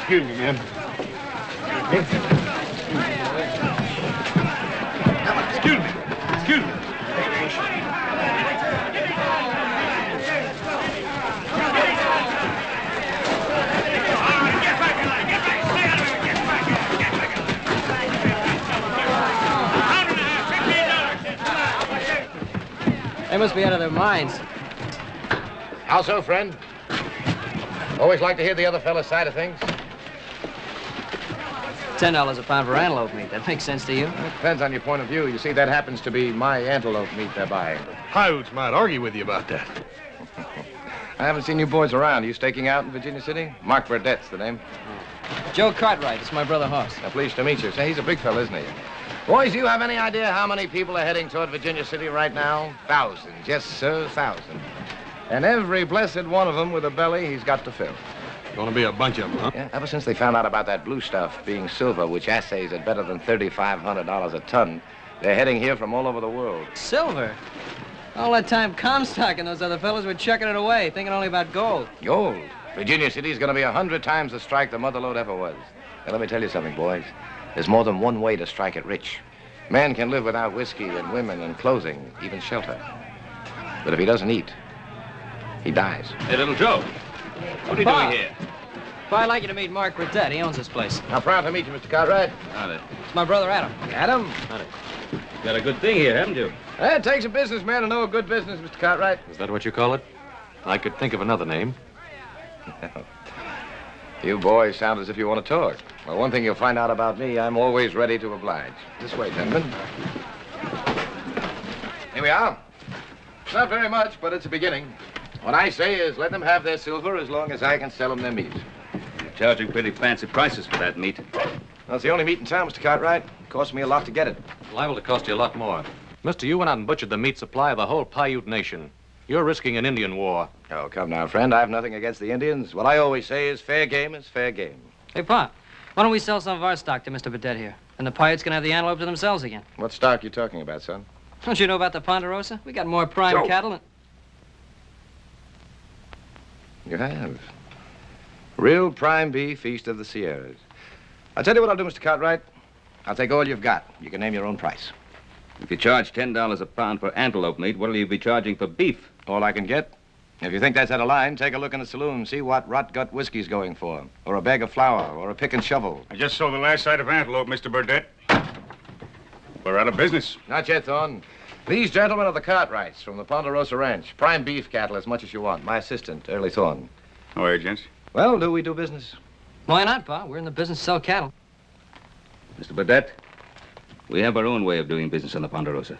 Excuse me, man. Excuse me. Excuse me. They must be out of their minds. How so, friend? Always like to hear the other fellow's side of things. $10 a pound for antelope meat. That makes sense to you? It depends on your point of view. You see, that happens to be my antelope meat they're buying. Piutes might argue with you about that. I haven't seen you boys around. Are you staking out in Virginia City? Mark Burdett's the name. Joe Cartwright. It's my brother Hoss. Pleased to meet you. Say, he's a big fella, isn't he? Boys, do you have any idea how many people are heading toward Virginia City right now? Thousands. Yes, sir, thousands. And every blessed one of them with a belly he's got to fill. Gonna be a bunch of them, huh? Yeah, ever since they found out about that blue stuff being silver, which assays at better than $3,500 a ton, they're heading here from all over the world. Silver? All that time Comstock and those other fellows were chucking it away, thinking only about gold. Gold? Virginia City's gonna be 100 times the strike the Mother Lode ever was. Now, let me tell you something, boys. There's more than one way to strike it rich. Man can live without whiskey and women and clothing, even shelter. But if he doesn't eat, he dies. Hey, little Joe, what are you doing here? I'd like you to meet Mark Burdett. He owns this place. How proud to meet you, Mr. Cartwright. Howdy. It's my brother Adam. Adam? Howdy. Got a good thing here, haven't you? It takes a businessman to know a good business, Mr. Cartwright. Is that what you call it? I could think of another name. You boys sound as if you want to talk. Well, one thing you'll find out about me, I'm always ready to oblige. This way, gentlemen. Here we are. Not very much, but it's a beginning. What I say is let them have their silver as long as I can sell them their meat. You're charging pretty fancy prices for that meat. Well, it's the only meat in town, Mr. Cartwright. It cost me a lot to get it. Liable to cost you a lot more. Mister, you went out and butchered the meat supply of the whole Paiute Nation. You're risking an Indian war. Oh, come now, friend. I have nothing against the Indians. What I always say is fair game is fair game. Hey, Pa, why don't we sell some of our stock to Mr. Burdett here? And the Paiutes can have the antelope to themselves again. What stock you talking about, son? Don't you know about the Ponderosa? We got more prime cattle than... You have. Real prime beef east of the Sierras. I'll tell you what I'll do, Mr. Cartwright. I'll take all you've got. You can name your own price. If you charge $10 a pound for antelope meat, what'll you be charging for beef? All I can get. If you think that's out of line, take a look in the saloon and see what rot gut whiskey's going for. Or a bag of flour, or a pick and shovel. I just sold the last sight of antelope, Mr. Burdett. We're out of business. Not yet, Thorne. These gentlemen are the Cartwrights from the Ponderosa Ranch. Prime beef cattle as much as you want. My assistant, Early Thorne. How are you, gents? Well, do we do business? Why not, Pa? We're in the business to sell cattle. Mr. Burdett, we have our own way of doing business on the Ponderosa.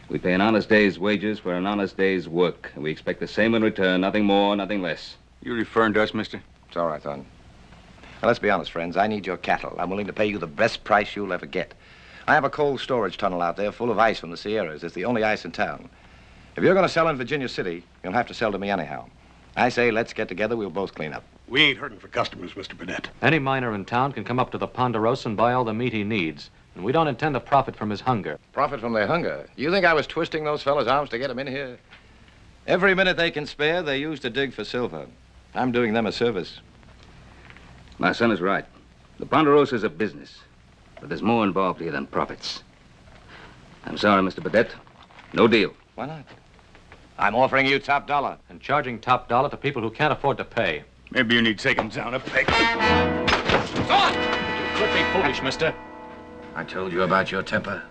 We pay an honest day's wages for an honest day's work, and we expect the same in return, nothing more, nothing less. You referring to us, mister? It's all right, Thorne. Now, let's be honest, friends. I need your cattle. I'm willing to pay you the best price you'll ever get. I have a cold storage tunnel out there full of ice from the Sierras. It's the only ice in town. If you're going to sell in Virginia City, you'll have to sell to me anyhow. I say, let's get together. We'll both clean up. We ain't hurting for customers, Mr. Burdett. Any miner in town can come up to the Ponderosa and buy all the meat he needs. And we don't intend to profit from his hunger. Profit from their hunger? You think I was twisting those fellas' arms to get them in here? Every minute they can spare, they use to dig for silver. I'm doing them a service. My son is right. The Ponderosa is a business. But there's more involved here than profits. I'm sorry, Mr. Burdett. No deal. Why not? I'm offering you top dollar. And charging top dollar to people who can't afford to pay. Maybe you need taking down a peg. Thorne! You could be foolish, mister. I told you about your temper.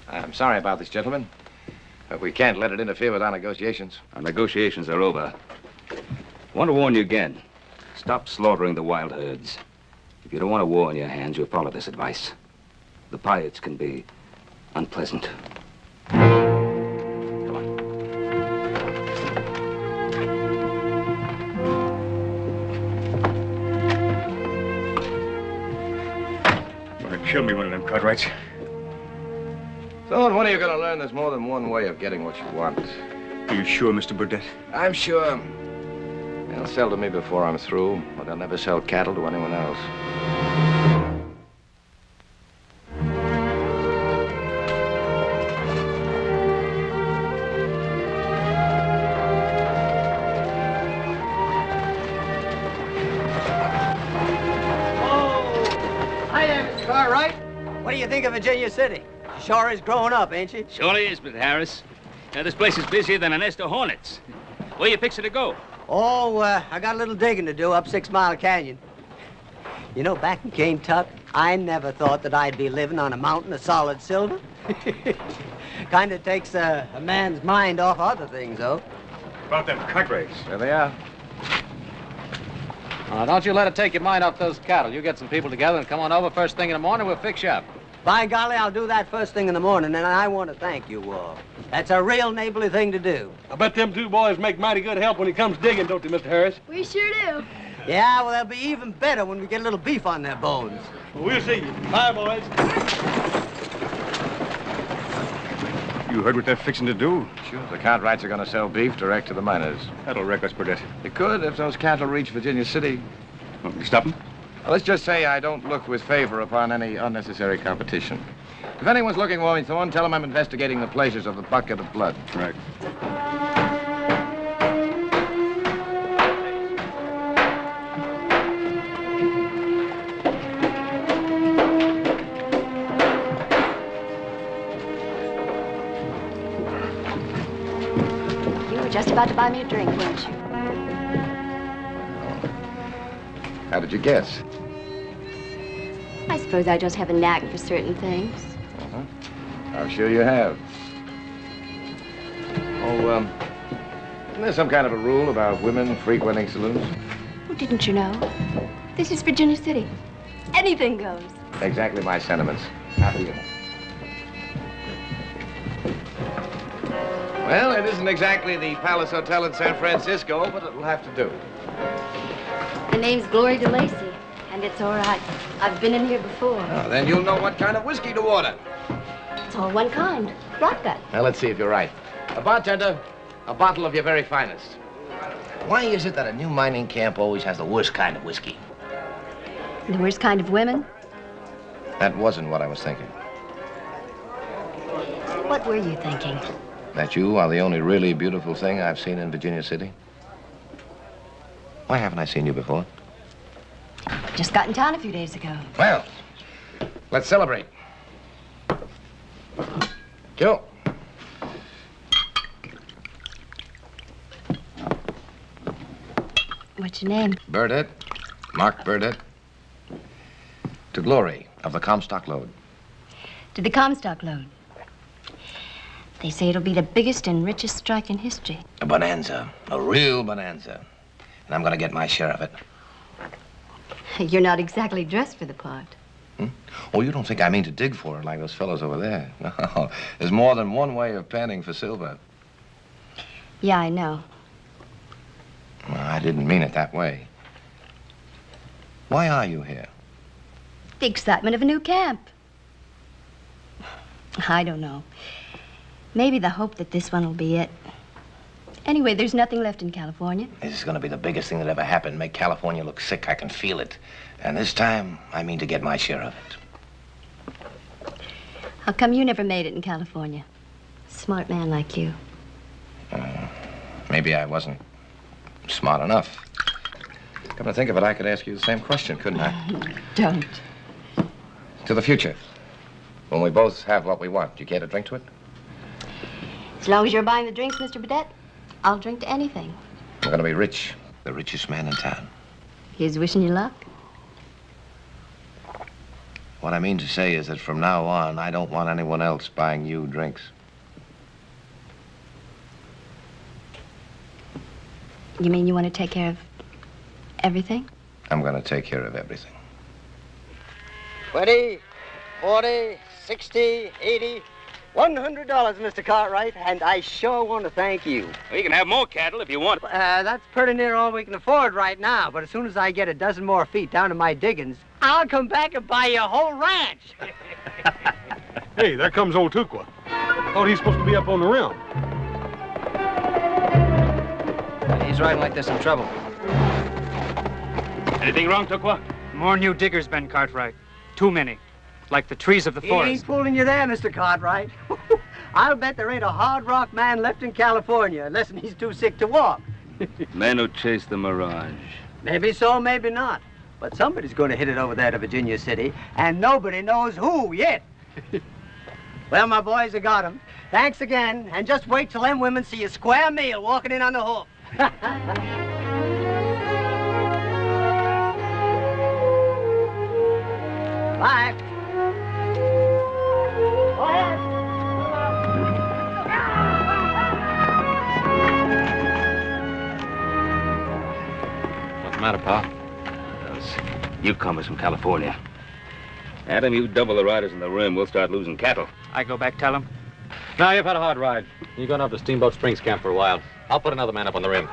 I'm sorry about this, gentlemen. But we can't let it interfere with our negotiations. Our negotiations are over. I want to warn you again. Stop slaughtering the wild herds. If you don't want a war on your hands, you'll follow this advice. The Paiutes can be unpleasant. Kill me one of them Cartwrights. So, when are you going to learn there's more than one way of getting what you want? Are you sure, Mr. Burdett? I'm sure. They'll sell to me before I'm through, but they'll never sell cattle to anyone else. What do you think of Virginia City? She sure is growing up, ain't she? Surely is, Mr. Harris. This place is busier than a nest of hornets. Where you fixing to go? Oh, I got a little digging to do up 6 Mile Canyon. You know, back in Kentucky, I never thought that I'd be living on a mountain of solid silver. Kind of takes a man's mind off other things, though. About them Cartwrights. There they are. Don't you let it take your mind off those cattle. You get some people together and come on over first thing in the morning. We'll fix you up. By golly, I'll do that first thing in the morning, and I want to thank you all. That's a real neighborly thing to do. I bet them two boys make mighty good help when it comes digging, don't they, Mr. Harris? We sure do. Yeah, well, they'll be even better when we get a little beef on their bones. Well, we'll see you. Bye, boys. You heard what they're fixing to do? Sure, the Cartwrights are going to sell beef direct to the miners. That'll wreck us, Burdett. It could if those cattle reach Virginia City. Well, you stop them? Well, let's just say I don't look with favor upon any unnecessary competition. If anyone's looking for me, Thorne, tell them I'm investigating the pleasures of the bucket of blood. Right. You were just about to buy me a drink, weren't you? How did you guess? I suppose I just have a knack for certain things. I'm sure you have. Oh, isn't there some kind of a rule about women frequenting saloons? Oh, didn't you know? This is Virginia City. Anything goes. Exactly my sentiments. After you. Well, it isn't exactly the Palace Hotel in San Francisco, but it'll have to do. The name's Glory DeLacy, and it's all right. I've been in here before. Oh, then you'll know what kind of whiskey to order. It's all one kind. Rotgut. Now, let's see if you're right. A bartender, a bottle of your very finest. Why is it that a new mining camp always has the worst kind of whiskey? The worst kind of women? That wasn't what I was thinking. What were you thinking? That you are the only really beautiful thing I've seen in Virginia City. Why haven't I seen you before? Just got in town a few days ago. Well, let's celebrate. Joe. What's your name? Burdett. Mark Burdett. To Glory of the Comstock Lode. To the Comstock Lode. They say it'll be the biggest and richest strike in history. A bonanza. A real bonanza. And I'm gonna get my share of it. You're not exactly dressed for the part. Oh, you don't think I mean to dig for it like those fellows over there? No, there's more than one way of panning for silver. Yeah, I know. Well, I didn't mean it that way. Why are you here? The excitement of a new camp. I don't know. Maybe the hope that this one will be it. Anyway, there's nothing left in California. This is gonna be the biggest thing that ever happened. Make California look sick. I can feel it. And this time, I mean to get my share of it. How come you never made it in California? Smart man like you. Maybe I wasn't smart enough. Come to think of it, I could ask you the same question, couldn't I? Don't. To the future. When we both have what we want, do you care to drink to it? As long as you're buying the drinks, Mr. Burdett, I'll drink to anything. I'm gonna be rich. The richest man in town. Here's wishing you luck. What I mean to say is that from now on, I don't want anyone else buying you drinks. You mean you want to take care of everything? I'm gonna take care of everything. 20, 40, 60, 80, $100, Mr. Cartwright, and I sure want to thank you. Well, you can have more cattle if you want. That's pretty near all we can afford right now, but as soon as I get a dozen more feet down to my diggings, I'll come back and buy you a whole ranch. Hey, there comes old Tukwa. Thought he's supposed to be up on the rim. He's riding like there's some trouble. Anything wrong, Tukwa? More new diggers, Ben Cartwright. Too many. Like the trees of the He forest. ain't fooling you there, Mr. Cartwright. I'll bet there ain't a hard rock man left in California unless he's too sick to walk. Men who chase the mirage. Maybe so, maybe not. But somebody's going to hit it over there to Virginia City, and nobody knows who yet. Well, my boys, I got 'em. Thanks again, and just wait till them women see a square meal walking in on the hoof. Bye. What's the matter, Pa? Newcomers from California. Adam, you double the riders in the rim, we'll start losing cattle. I go back, tell him. Now, you've had a hard ride. You're going up to Steamboat Springs camp for a while. I'll put another man up on the rim.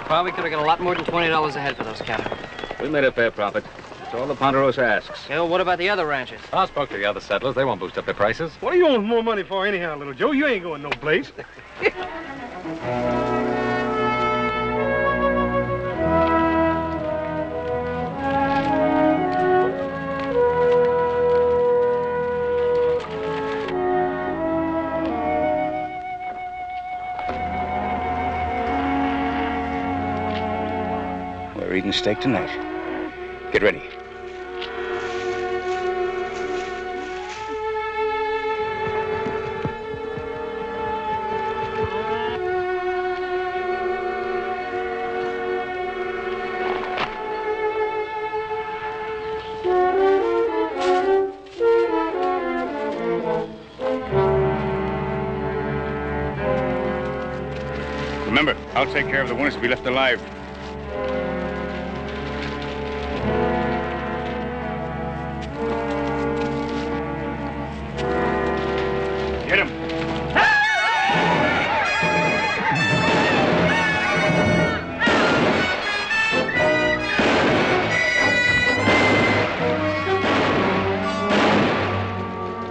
Probably could have got a lot more than $20 a head for those cattle. We made a fair profit. That's all the Ponderosa asks. Yeah, well, what about the other ranches? I spoke to the other settlers. They won't boost up their prices. What do you want more money for anyhow, little Joe? You ain't going no place. We're eating steak tonight. Get ready. Remember, I'll take care of the ones to be left alive. Get him.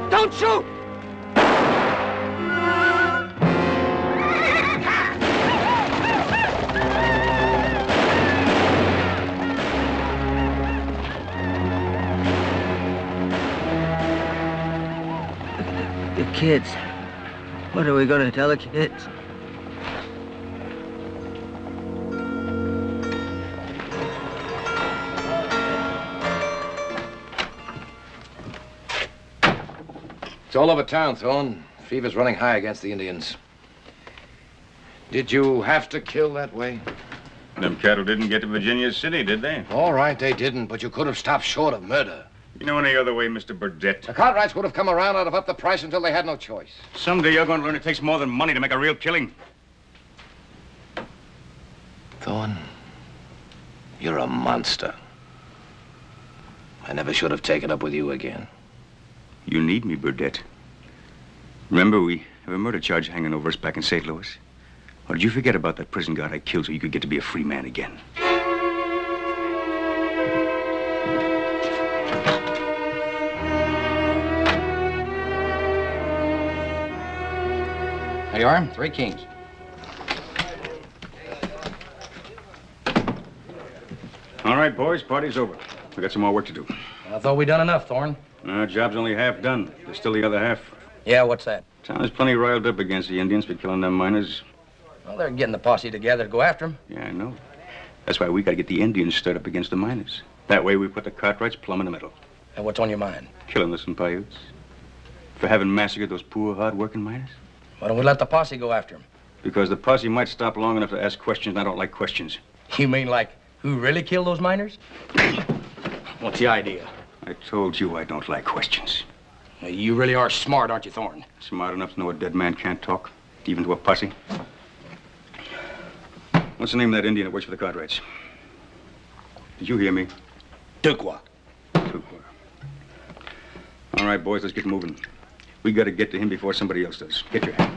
Don't shoot! The kids. What are we going to tell the kids? It's all over town, Thorne. Fever's running high against the Indians. Did you have to kill that way? Them cattle didn't get to Virginia City, did they? All right, they didn't, but you could have stopped short of murder. You know any other way, Mr. Burdett? The Cartwrights would have come around and have upped the price until they had no choice. Someday you're going to learn it takes more than money to make a real killing. Thorne, you're a monster. I never should have taken up with you again. You need me, Burdett. Remember, we have a murder charge hanging over us back in St. Louis? Or did you forget about that prison guard I killed so you could get to be a free man again? There you are, 3 kings. All right, boys, party's over. We got some more work to do. I thought we'd done enough, Thorne. Job's only half done. There's still the other half. Yeah, what's that? Town is plenty riled up against the Indians for killing them miners. Well, they're getting the posse together to go after them. Yeah, I know. That's why we got to get the Indians stirred up against the miners. That way we put the Cartwrights plumb in the middle. And what's on your mind? Killing the Paiutes. For having massacred those poor, hard-working miners. Why don't we let the posse go after them? Because the posse might stop long enough to ask questions, and I don't like questions. You mean like who really killed those miners? What's the idea? I told you I don't like questions. Well, you really are smart, aren't you, Thorne? Smart enough to know a dead man can't talk, even to a posse. What's the name of that Indian that works for the Cartwrights? Did you hear me? Duqua. Duqua. All right, boys, let's get moving. We got to get to him before somebody else does. Get your hand.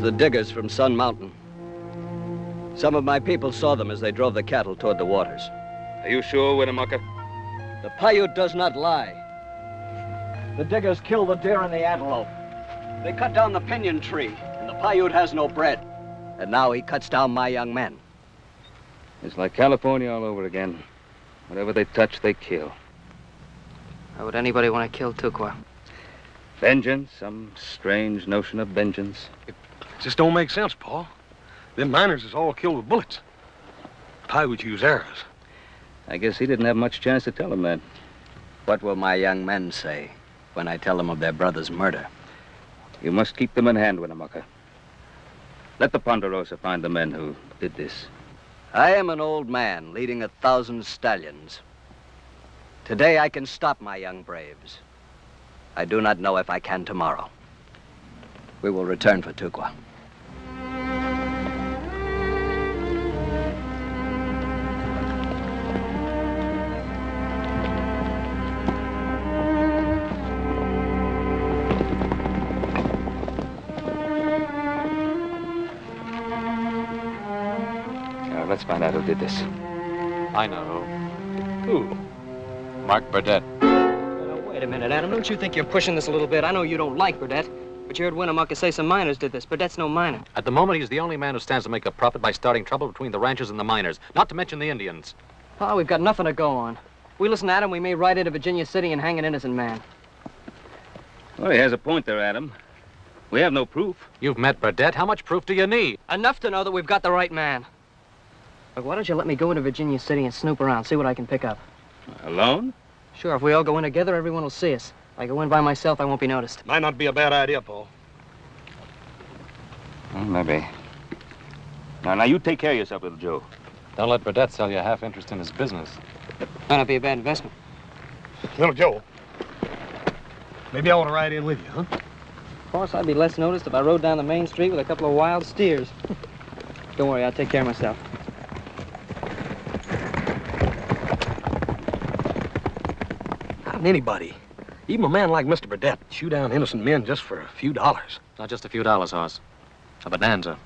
The diggers from Sun Mountain. Some of my people saw them as they drove the cattle toward the waters. Are you sure, Winnemucca? The Paiute does not lie. The diggers killed the deer and the antelope. They cut down the pinyon tree, and the Paiute has no bread. And now he cuts down my young men. It's like California all over again. Whatever they touch, they kill. Why would anybody want to kill Tukwa? Vengeance, some strange notion of vengeance. It just don't make sense, Paul. Them miners is all killed with bullets. Paiute use arrows. I guess he didn't have much chance to tell them that. What will my young men say when I tell them of their brother's murder? You must keep them in hand, Winnemucca. Let the Ponderosa find the men who did this. I am an old man leading 1,000 stallions. Today I can stop my young braves. I do not know if I can tomorrow. We will return for Tukwa. Let's find out who did this. I know who. Who? Mark Burdett. Wait a minute, Adam. Don't you think you're pushing this a little bit? I know you don't like Burdett, but you heard Winnemucca say some miners did this. Burdett's no miner. At the moment, he's the only man who stands to make a profit by starting trouble between the ranchers and the miners, not to mention the Indians. Oh, we've got nothing to go on. If we listen to Adam, we may ride into Virginia City and hang an innocent man. Well, he has a point there, Adam. We have no proof. You've met Burdett. How much proof do you need? Enough to know that we've got the right man. Look, why don't you let me go into Virginia City and snoop around, see what I can pick up? Alone? Sure, if we all go in together, everyone will see us. If I go in by myself, I won't be noticed. Might not be a bad idea, Paul. Well, maybe. Now, you take care of yourself, little Joe. Don't let Burdett sell you half interest in his business. Might not be a bad investment. Little Joe, maybe I want to ride in with you, huh? Of course, I'd be less noticed if I rode down the main street with a couple of wild steers. Don't worry, I'll take care of myself. How did anybody, even a man like Mr. Burdett, shoot down innocent men just for a few dollars? Not just a few dollars, Hoss. A bonanza.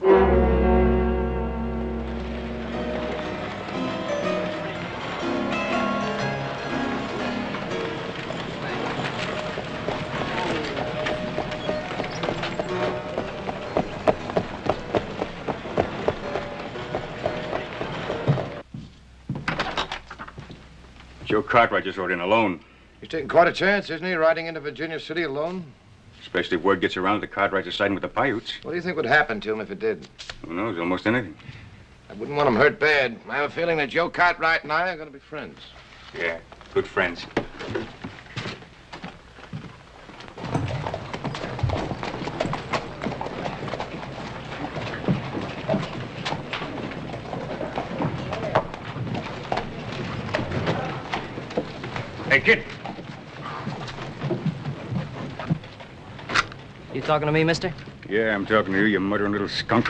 Joe Cartwright just rode in alone. He's taking quite a chance, isn't he, riding into Virginia City alone? Especially if word gets around that Cartwright is siding with the Paiutes. What do you think would happen to him if it did? Who knows? Almost anything. I wouldn't want him hurt bad. I have a feeling that Joe Cartwright and I are going to be friends. Yeah, good friends. Hey, kid. You talking to me, mister? Yeah, I'm talking to you, you muttering little skunk.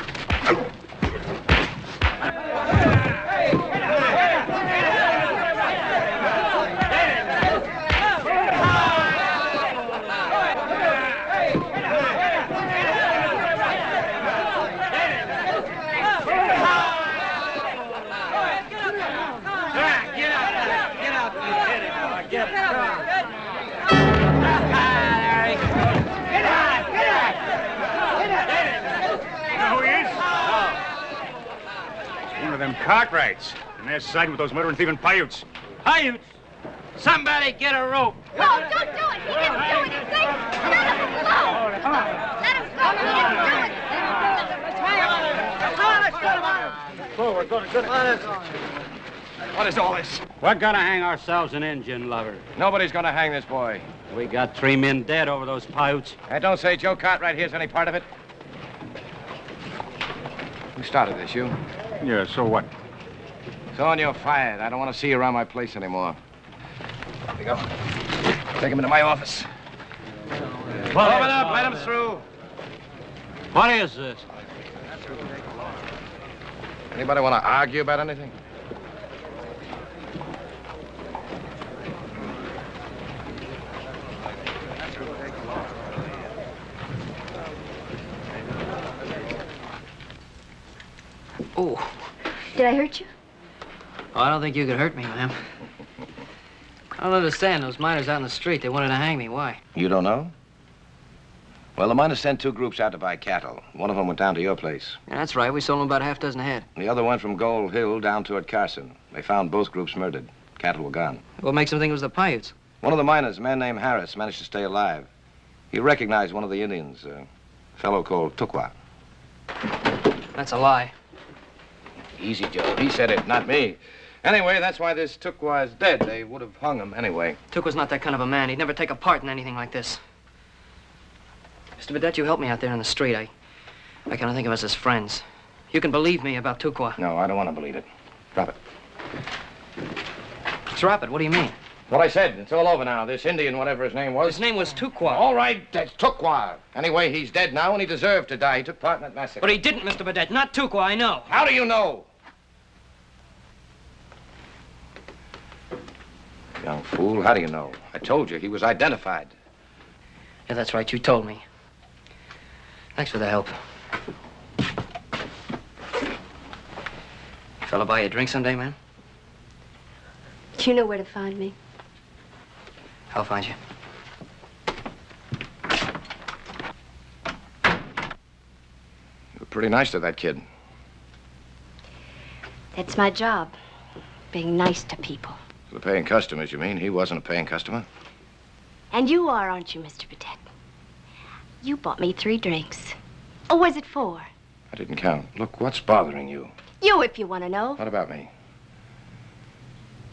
Them Cartwrights, and they're siding with those murdering thieving Paiutes. Paiutes! Somebody get a rope! No, don't do it! He didn't do anything! Let him go! Let him go! He didn't do it! Forward, good. What is all this? We're gonna hang ourselves an Indian lover. Nobody's going to hang this boy. We got 3 men dead over those Paiutes. Don't say Joe Cartwright here's any part of it. Who started this, you? Yeah, so what? So on, you're fired. I don't want to see you around my place anymore. There you go. Take him into my office. Open up, let him through. What is this? Anybody want to argue about anything? Oh. Did I hurt you? Oh, I don't think you could hurt me, ma'am. I don't understand. Those miners out in the street, they wanted to hang me. Why? You don't know? Well, the miners sent 2 groups out to buy cattle. One of them went down to your place. Yeah, that's right. We sold them about half a dozen head. The other went from Gold Hill down toward Carson. They found both groups murdered. Cattle were gone. What makes them think it was the Paiutes? One of the miners, a man named Harris, managed to stay alive. He recognized one of the Indians, a fellow called Tukwa. That's a lie. Easy, Joe. He said it, not me. Anyway, that's why this Tukwa is dead. They would have hung him anyway. Tukwa's not that kind of a man. He'd never take a part in anything like this. Mr. Burdett, you helped me out there in the street. I kind of think of us as friends. You can believe me about Tukwa. No, I don't want to believe it. Drop it. Drop it? What do you mean? What I said. It's all over now. This Indian, whatever his name was. His name was Tukwa. All right, that's Tukwa. Anyway, he's dead now, and he deserved to die. He took part in that massacre. But he didn't, Mr. Burdett. Not Tukwa, I know. How do you know? Young fool, how do you know? I told you, he was identified. Yeah, that's right. You told me. Thanks for the help. Fella buy you a drink someday, man? You know where to find me. I'll find you. You were pretty nice to that kid. That's my job, being nice to people. To the paying customers, you mean? He wasn't a paying customer. And you are, aren't you, Mr. Burdett? You bought me 3 drinks. Or was it 4? I didn't count. Look, what's bothering you? You, if you want to know. What about me?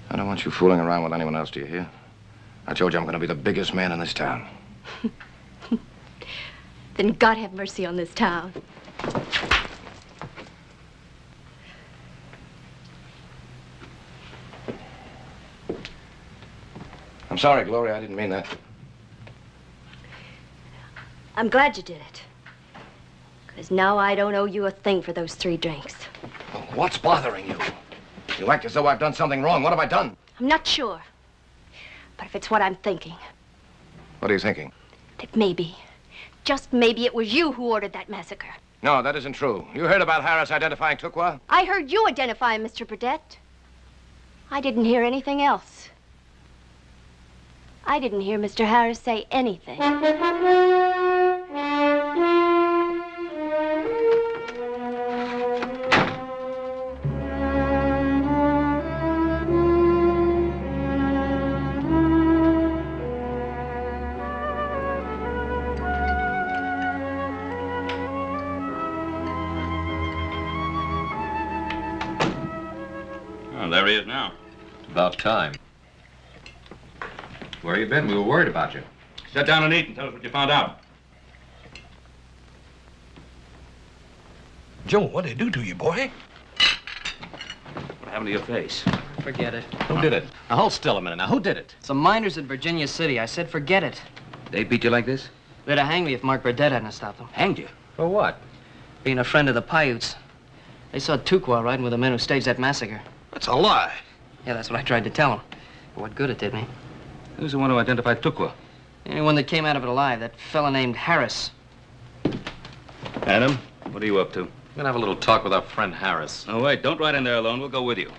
I don't want you fooling around with anyone else, do you hear? I told you I'm going to be the biggest man in this town. Then God have mercy on this town. I'm sorry, Gloria. I didn't mean that. I'm glad you did it. Because now I don't owe you a thing for those 3 drinks. What's bothering you? You act as though I've done something wrong. What have I done? I'm not sure. But if it's what I'm thinking, What are you thinking? that maybe, just maybe it was you who ordered that massacre. No, that isn't true. You heard about Harris identifying Tukwa? I heard you identify him, Mr. Burdett. I didn't hear anything else. I didn't hear Mr. Harris say anything. Oh, there he is now. About time. Where you been? We were worried about you. Sit down and eat and tell us what you found out. Joe, what'd they do to you, boy? What happened to your face? Forget it. Who did it? Now, hold still a minute. Now, who did it? Some miners at Virginia City. I said forget it. They beat you like this? They'd have hanged me if Mark Burdett hadn't stopped them. Hanged you? For what? Being a friend of the Paiutes. They saw Tukwa riding with the men who staged that massacre. That's a lie. Yeah, that's what I tried to tell them. But what good it did me. Who's the one who identified Tukwa? Anyone that came out of it alive, that fella named Harris. Adam, what are you up to? We're gonna have a little talk with our friend Harris. Oh, wait, don't ride in there alone. We'll go with you.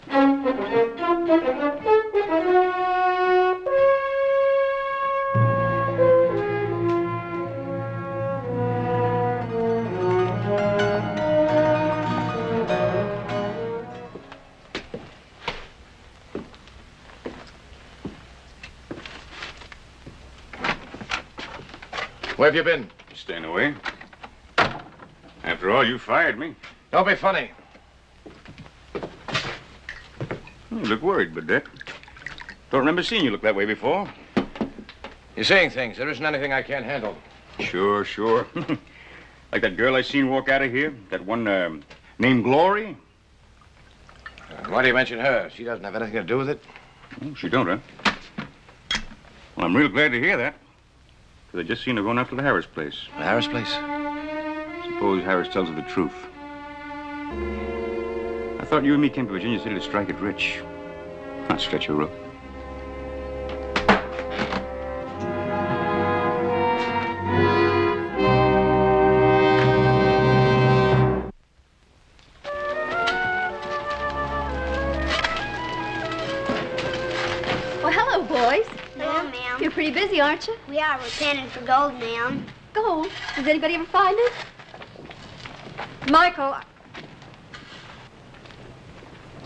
Where have you been? Staying away. After all, you fired me. Don't be funny. You look worried, Burdett. Don't remember seeing you look that way before. You're saying things. There isn't anything I can't handle. Sure, sure. Like that girl I seen walk out of here? That one named Glory? Why do you mention her? She doesn't have anything to do with it. Oh, she don't, huh? Well, I'm real glad to hear that. Because I just seen her going after the Harris place. The Harris place? Suppose Harris tells her the truth. I thought you and me came to Virginia City to strike it rich. Not stretch your rope. Well, hello, boys. Hello, ma'am. You're pretty busy, aren't you? We are. We're panning for gold, ma'am. gold. Does anybody ever find it? Michael,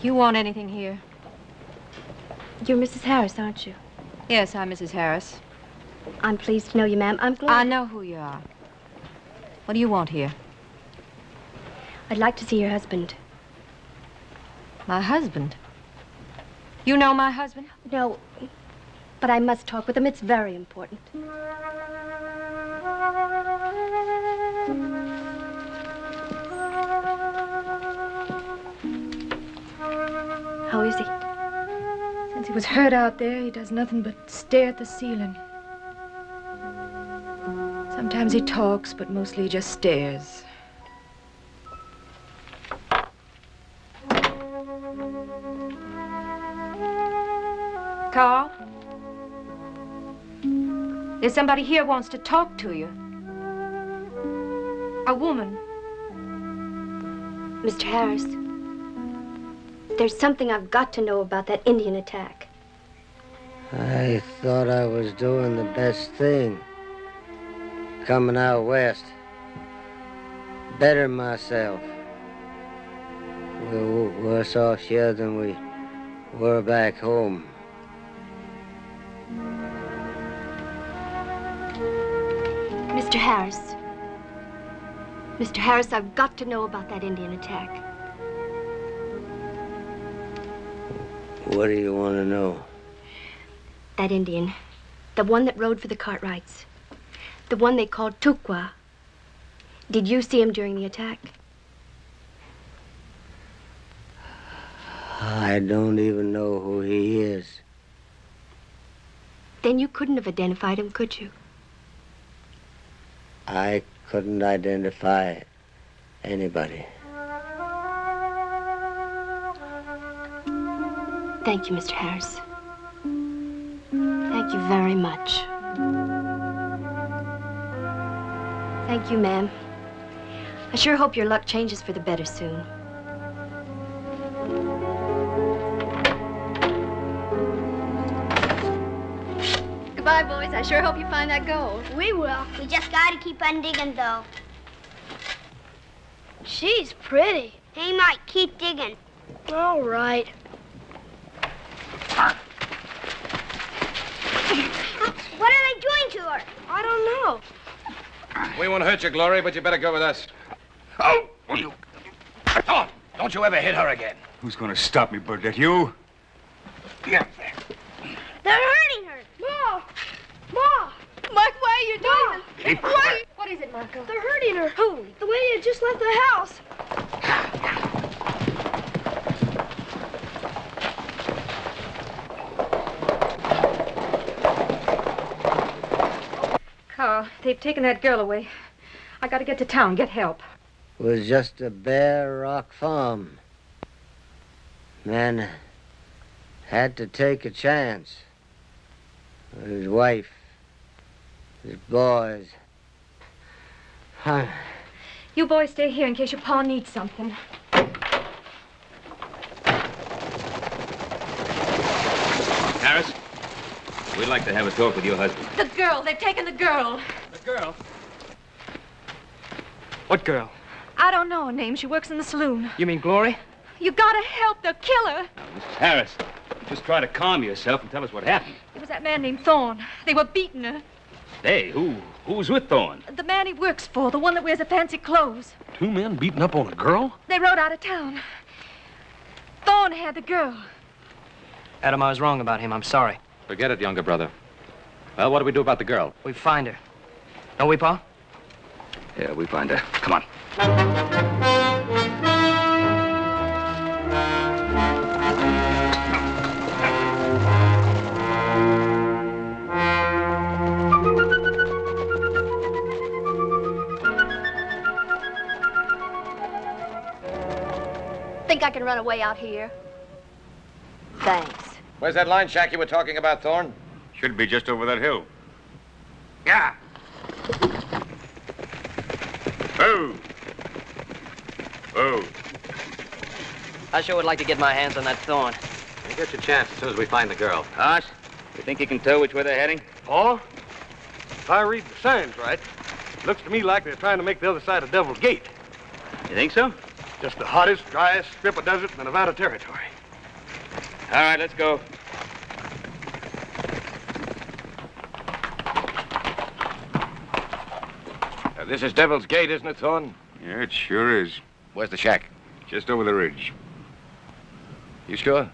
you want anything here? You're Mrs. Harris, aren't you? Yes, I'm Mrs. Harris. I'm pleased to know you, ma'am. I'm Gloria. I know who you are. What do you want here? I'd like to see your husband. My husband? You know my husband? No, but I must talk with him. It's very important. How is he? Since he was hurt out there, he does nothing but stare at the ceiling. Sometimes he talks, but mostly he just stares. Carl? There's somebody here who wants to talk to you. A woman. Mr. Harris, there's something I've got to know about that Indian attack. I thought I was doing the best thing. Coming out west. Better myself. We're worse off here than we were back home. Mr. Harris. Mr. Harris, I've got to know about that Indian attack. What do you want to know? That Indian. The one that rode for the Cartwrights. The one they called Tukwa. Did you see him during the attack? I don't even know who he is. Then you couldn't have identified him, could you? I couldn't identify anybody. Thank you, Mr. Harris. Thank you very much. Thank you, ma'am. I sure hope your luck changes for the better soon. Goodbye, boys. I sure hope you find that gold. We will. We just gotta keep on digging, though. She's pretty. Hey, Mike, keep digging. All right. What are they doing to her? I don't know. We won't hurt you, Glory, but you better go with us. Oh! Oh, don't you ever hit her again. Who's going to stop me, Burdette? You? Yeah. They're hurting her. Ma! Ma! Mike, why are you doing this? Keep Why? What is it, Marco? They're hurting her. Who? The lady had just left the house. Carl, they've taken that girl away. I gotta get to town, get help. It was just a bare rock farm. Man had to take a chance. His wife, his boys. You boys stay here in case your pa needs something. Harris, we'd like to have a talk with your husband. The girl. They've taken the girl. The girl? What girl? I don't know her name. She works in the saloon. You mean Glory? You gotta help. They'll kill her. Mrs. Harris, just try to calm yourself and tell us what happened. It was that man named Thorne. They were beating her. Hey, who's with Thorne? The man he works for, the one that wears the fancy clothes. Two men beating up on a girl? They rode out of town. Thorne had the girl. Adam, I was wrong about him. I'm sorry. Forget it, younger brother. Well, what do we do about the girl? We find her. Don't we, Pa? Yeah, we find her. Come on. Think I can run away out here? Thanks. Where's that line shack you were talking about, Thorne? Should be just over that hill. Yeah. Oh! Oh! I sure would like to get my hands on that Thorne. You get your chance as soon as we find the girl. Hoss, you think you can tell which way they're heading? Oh? If I read the signs right, Looks to me like they're trying to make the other side of Devil's Gate. You think so? Just the hottest, driest strip of desert in the Nevada Territory. All right, let's go. This is Devil's Gate, isn't it, Thorne? Yeah, it sure is. Where's the shack? Just over the ridge. You sure?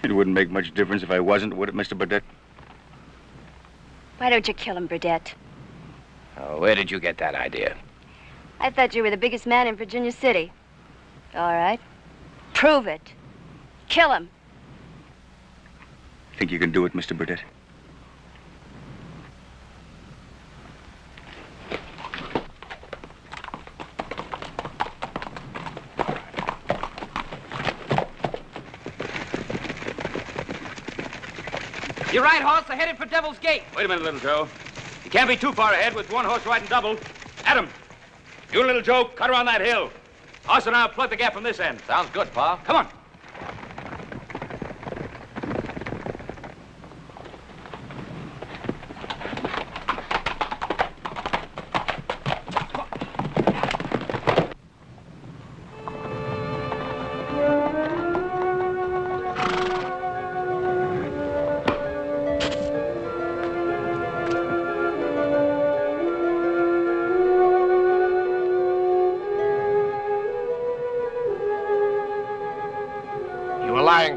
It wouldn't make much difference if I wasn't, would it, Mr. Burdett? Why don't you kill him, Burdett? Oh, where did you get that idea? I thought you were the biggest man in Virginia City. All right. Prove it. Kill him. Think you can do it, Mr. Burdett? You're right, Hoss. They're headed for Devil's Gate. Wait a minute, Little Joe. You can't be too far ahead with one horse riding double. Adam, you and Little Joe, cut around that hill. Hoss and I'll plug the gap from this end. Sounds good, Pa. Come on.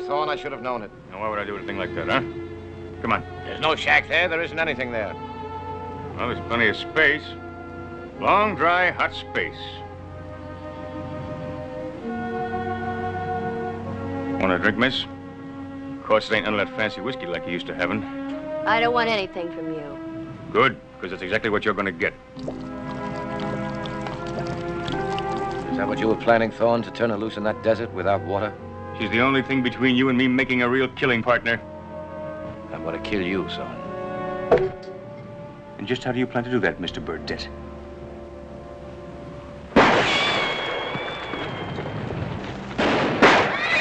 Thorne, I should have known it. Now, why would I do a thing like that, huh? Come on. There's no shack there. There isn't anything there. Well, there's plenty of space. Long, dry, hot space. Want a drink, miss? Of course, it ain't none of that fancy whiskey like you used to having. I don't want anything from you. Good, because that's exactly what you're going to get. Is that what you were planning, Thorne, to turn her loose in that desert without water? She's the only thing between you and me making a real killing partner. I want to kill you, son. And just how do you plan to do that, Mr. Burdett?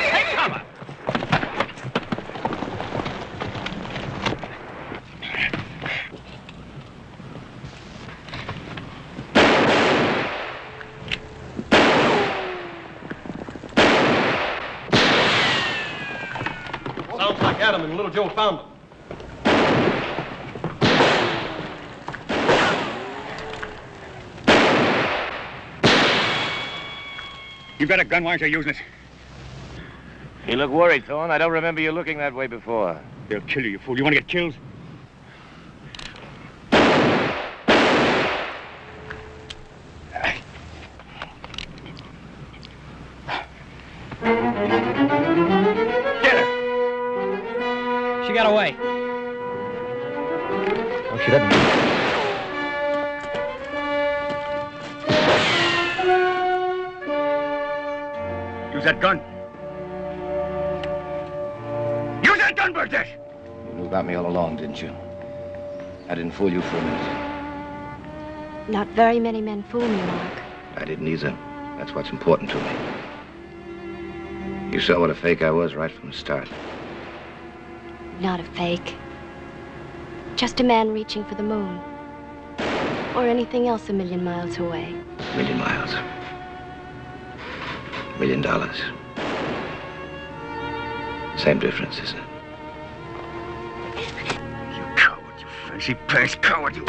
Take cover! Sounds like Adam and Little Joe found them. You got a gun, why aren't you using it? You look worried, Thorne. I don't remember you looking that way before. They'll kill you, you fool. You want to get killed? Get her! She got away. Oh, she didn't. Use that gun. Use that gun, Burdett! You knew about me all along, didn't you? I didn't fool you for a minute. Not very many men fool me, Mark. I didn't either. That's what's important to me. You saw what a fake I was right from the start. Not a fake. Just a man reaching for the moon. Or anything else a million miles away. A million miles. $1 million. Same difference, isn't it? You coward, you fancy pants coward, you...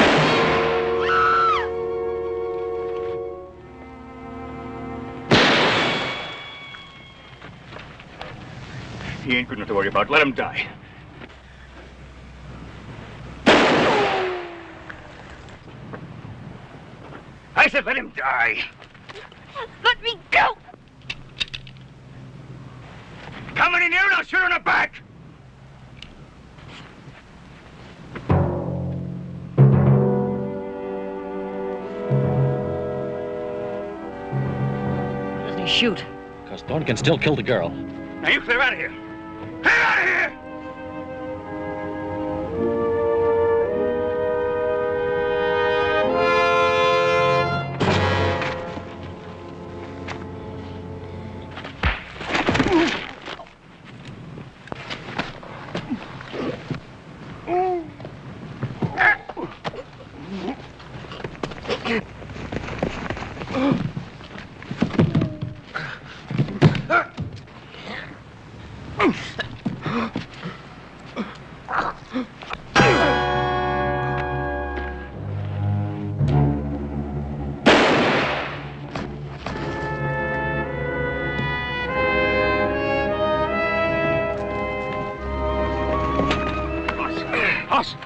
He ain't good enough to worry about. Let him die. I said let him die. Let me go! Come any nearer, I'll shoot her in the back. Why doesn't he shoot? Because Thorne can still kill the girl. Now you clear out of here. Clear out of here! Hoss,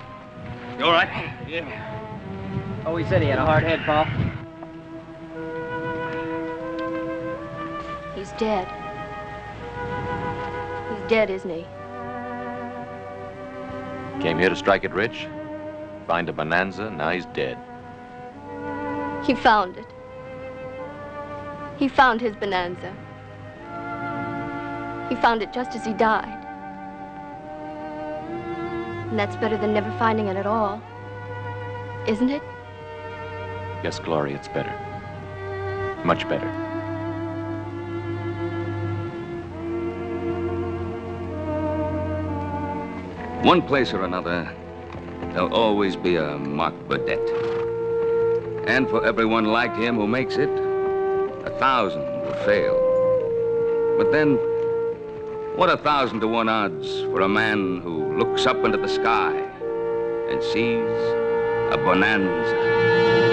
you all right? Yeah. Oh, he said he had a hard head, Pa. He's dead. He's dead, isn't he? Came here to strike it rich, find a bonanza, now he's dead. He found it. He found his bonanza. He found it just as he died. And that's better than never finding it at all. Isn't it? Yes, Gloria, it's better. Much better. One place or another, there'll always be a Mark Burdett. And for everyone like him who makes it, 1,000 will fail. But then, what 1,000 to 1 odds for a man who looks up into the sky and sees a bonanza?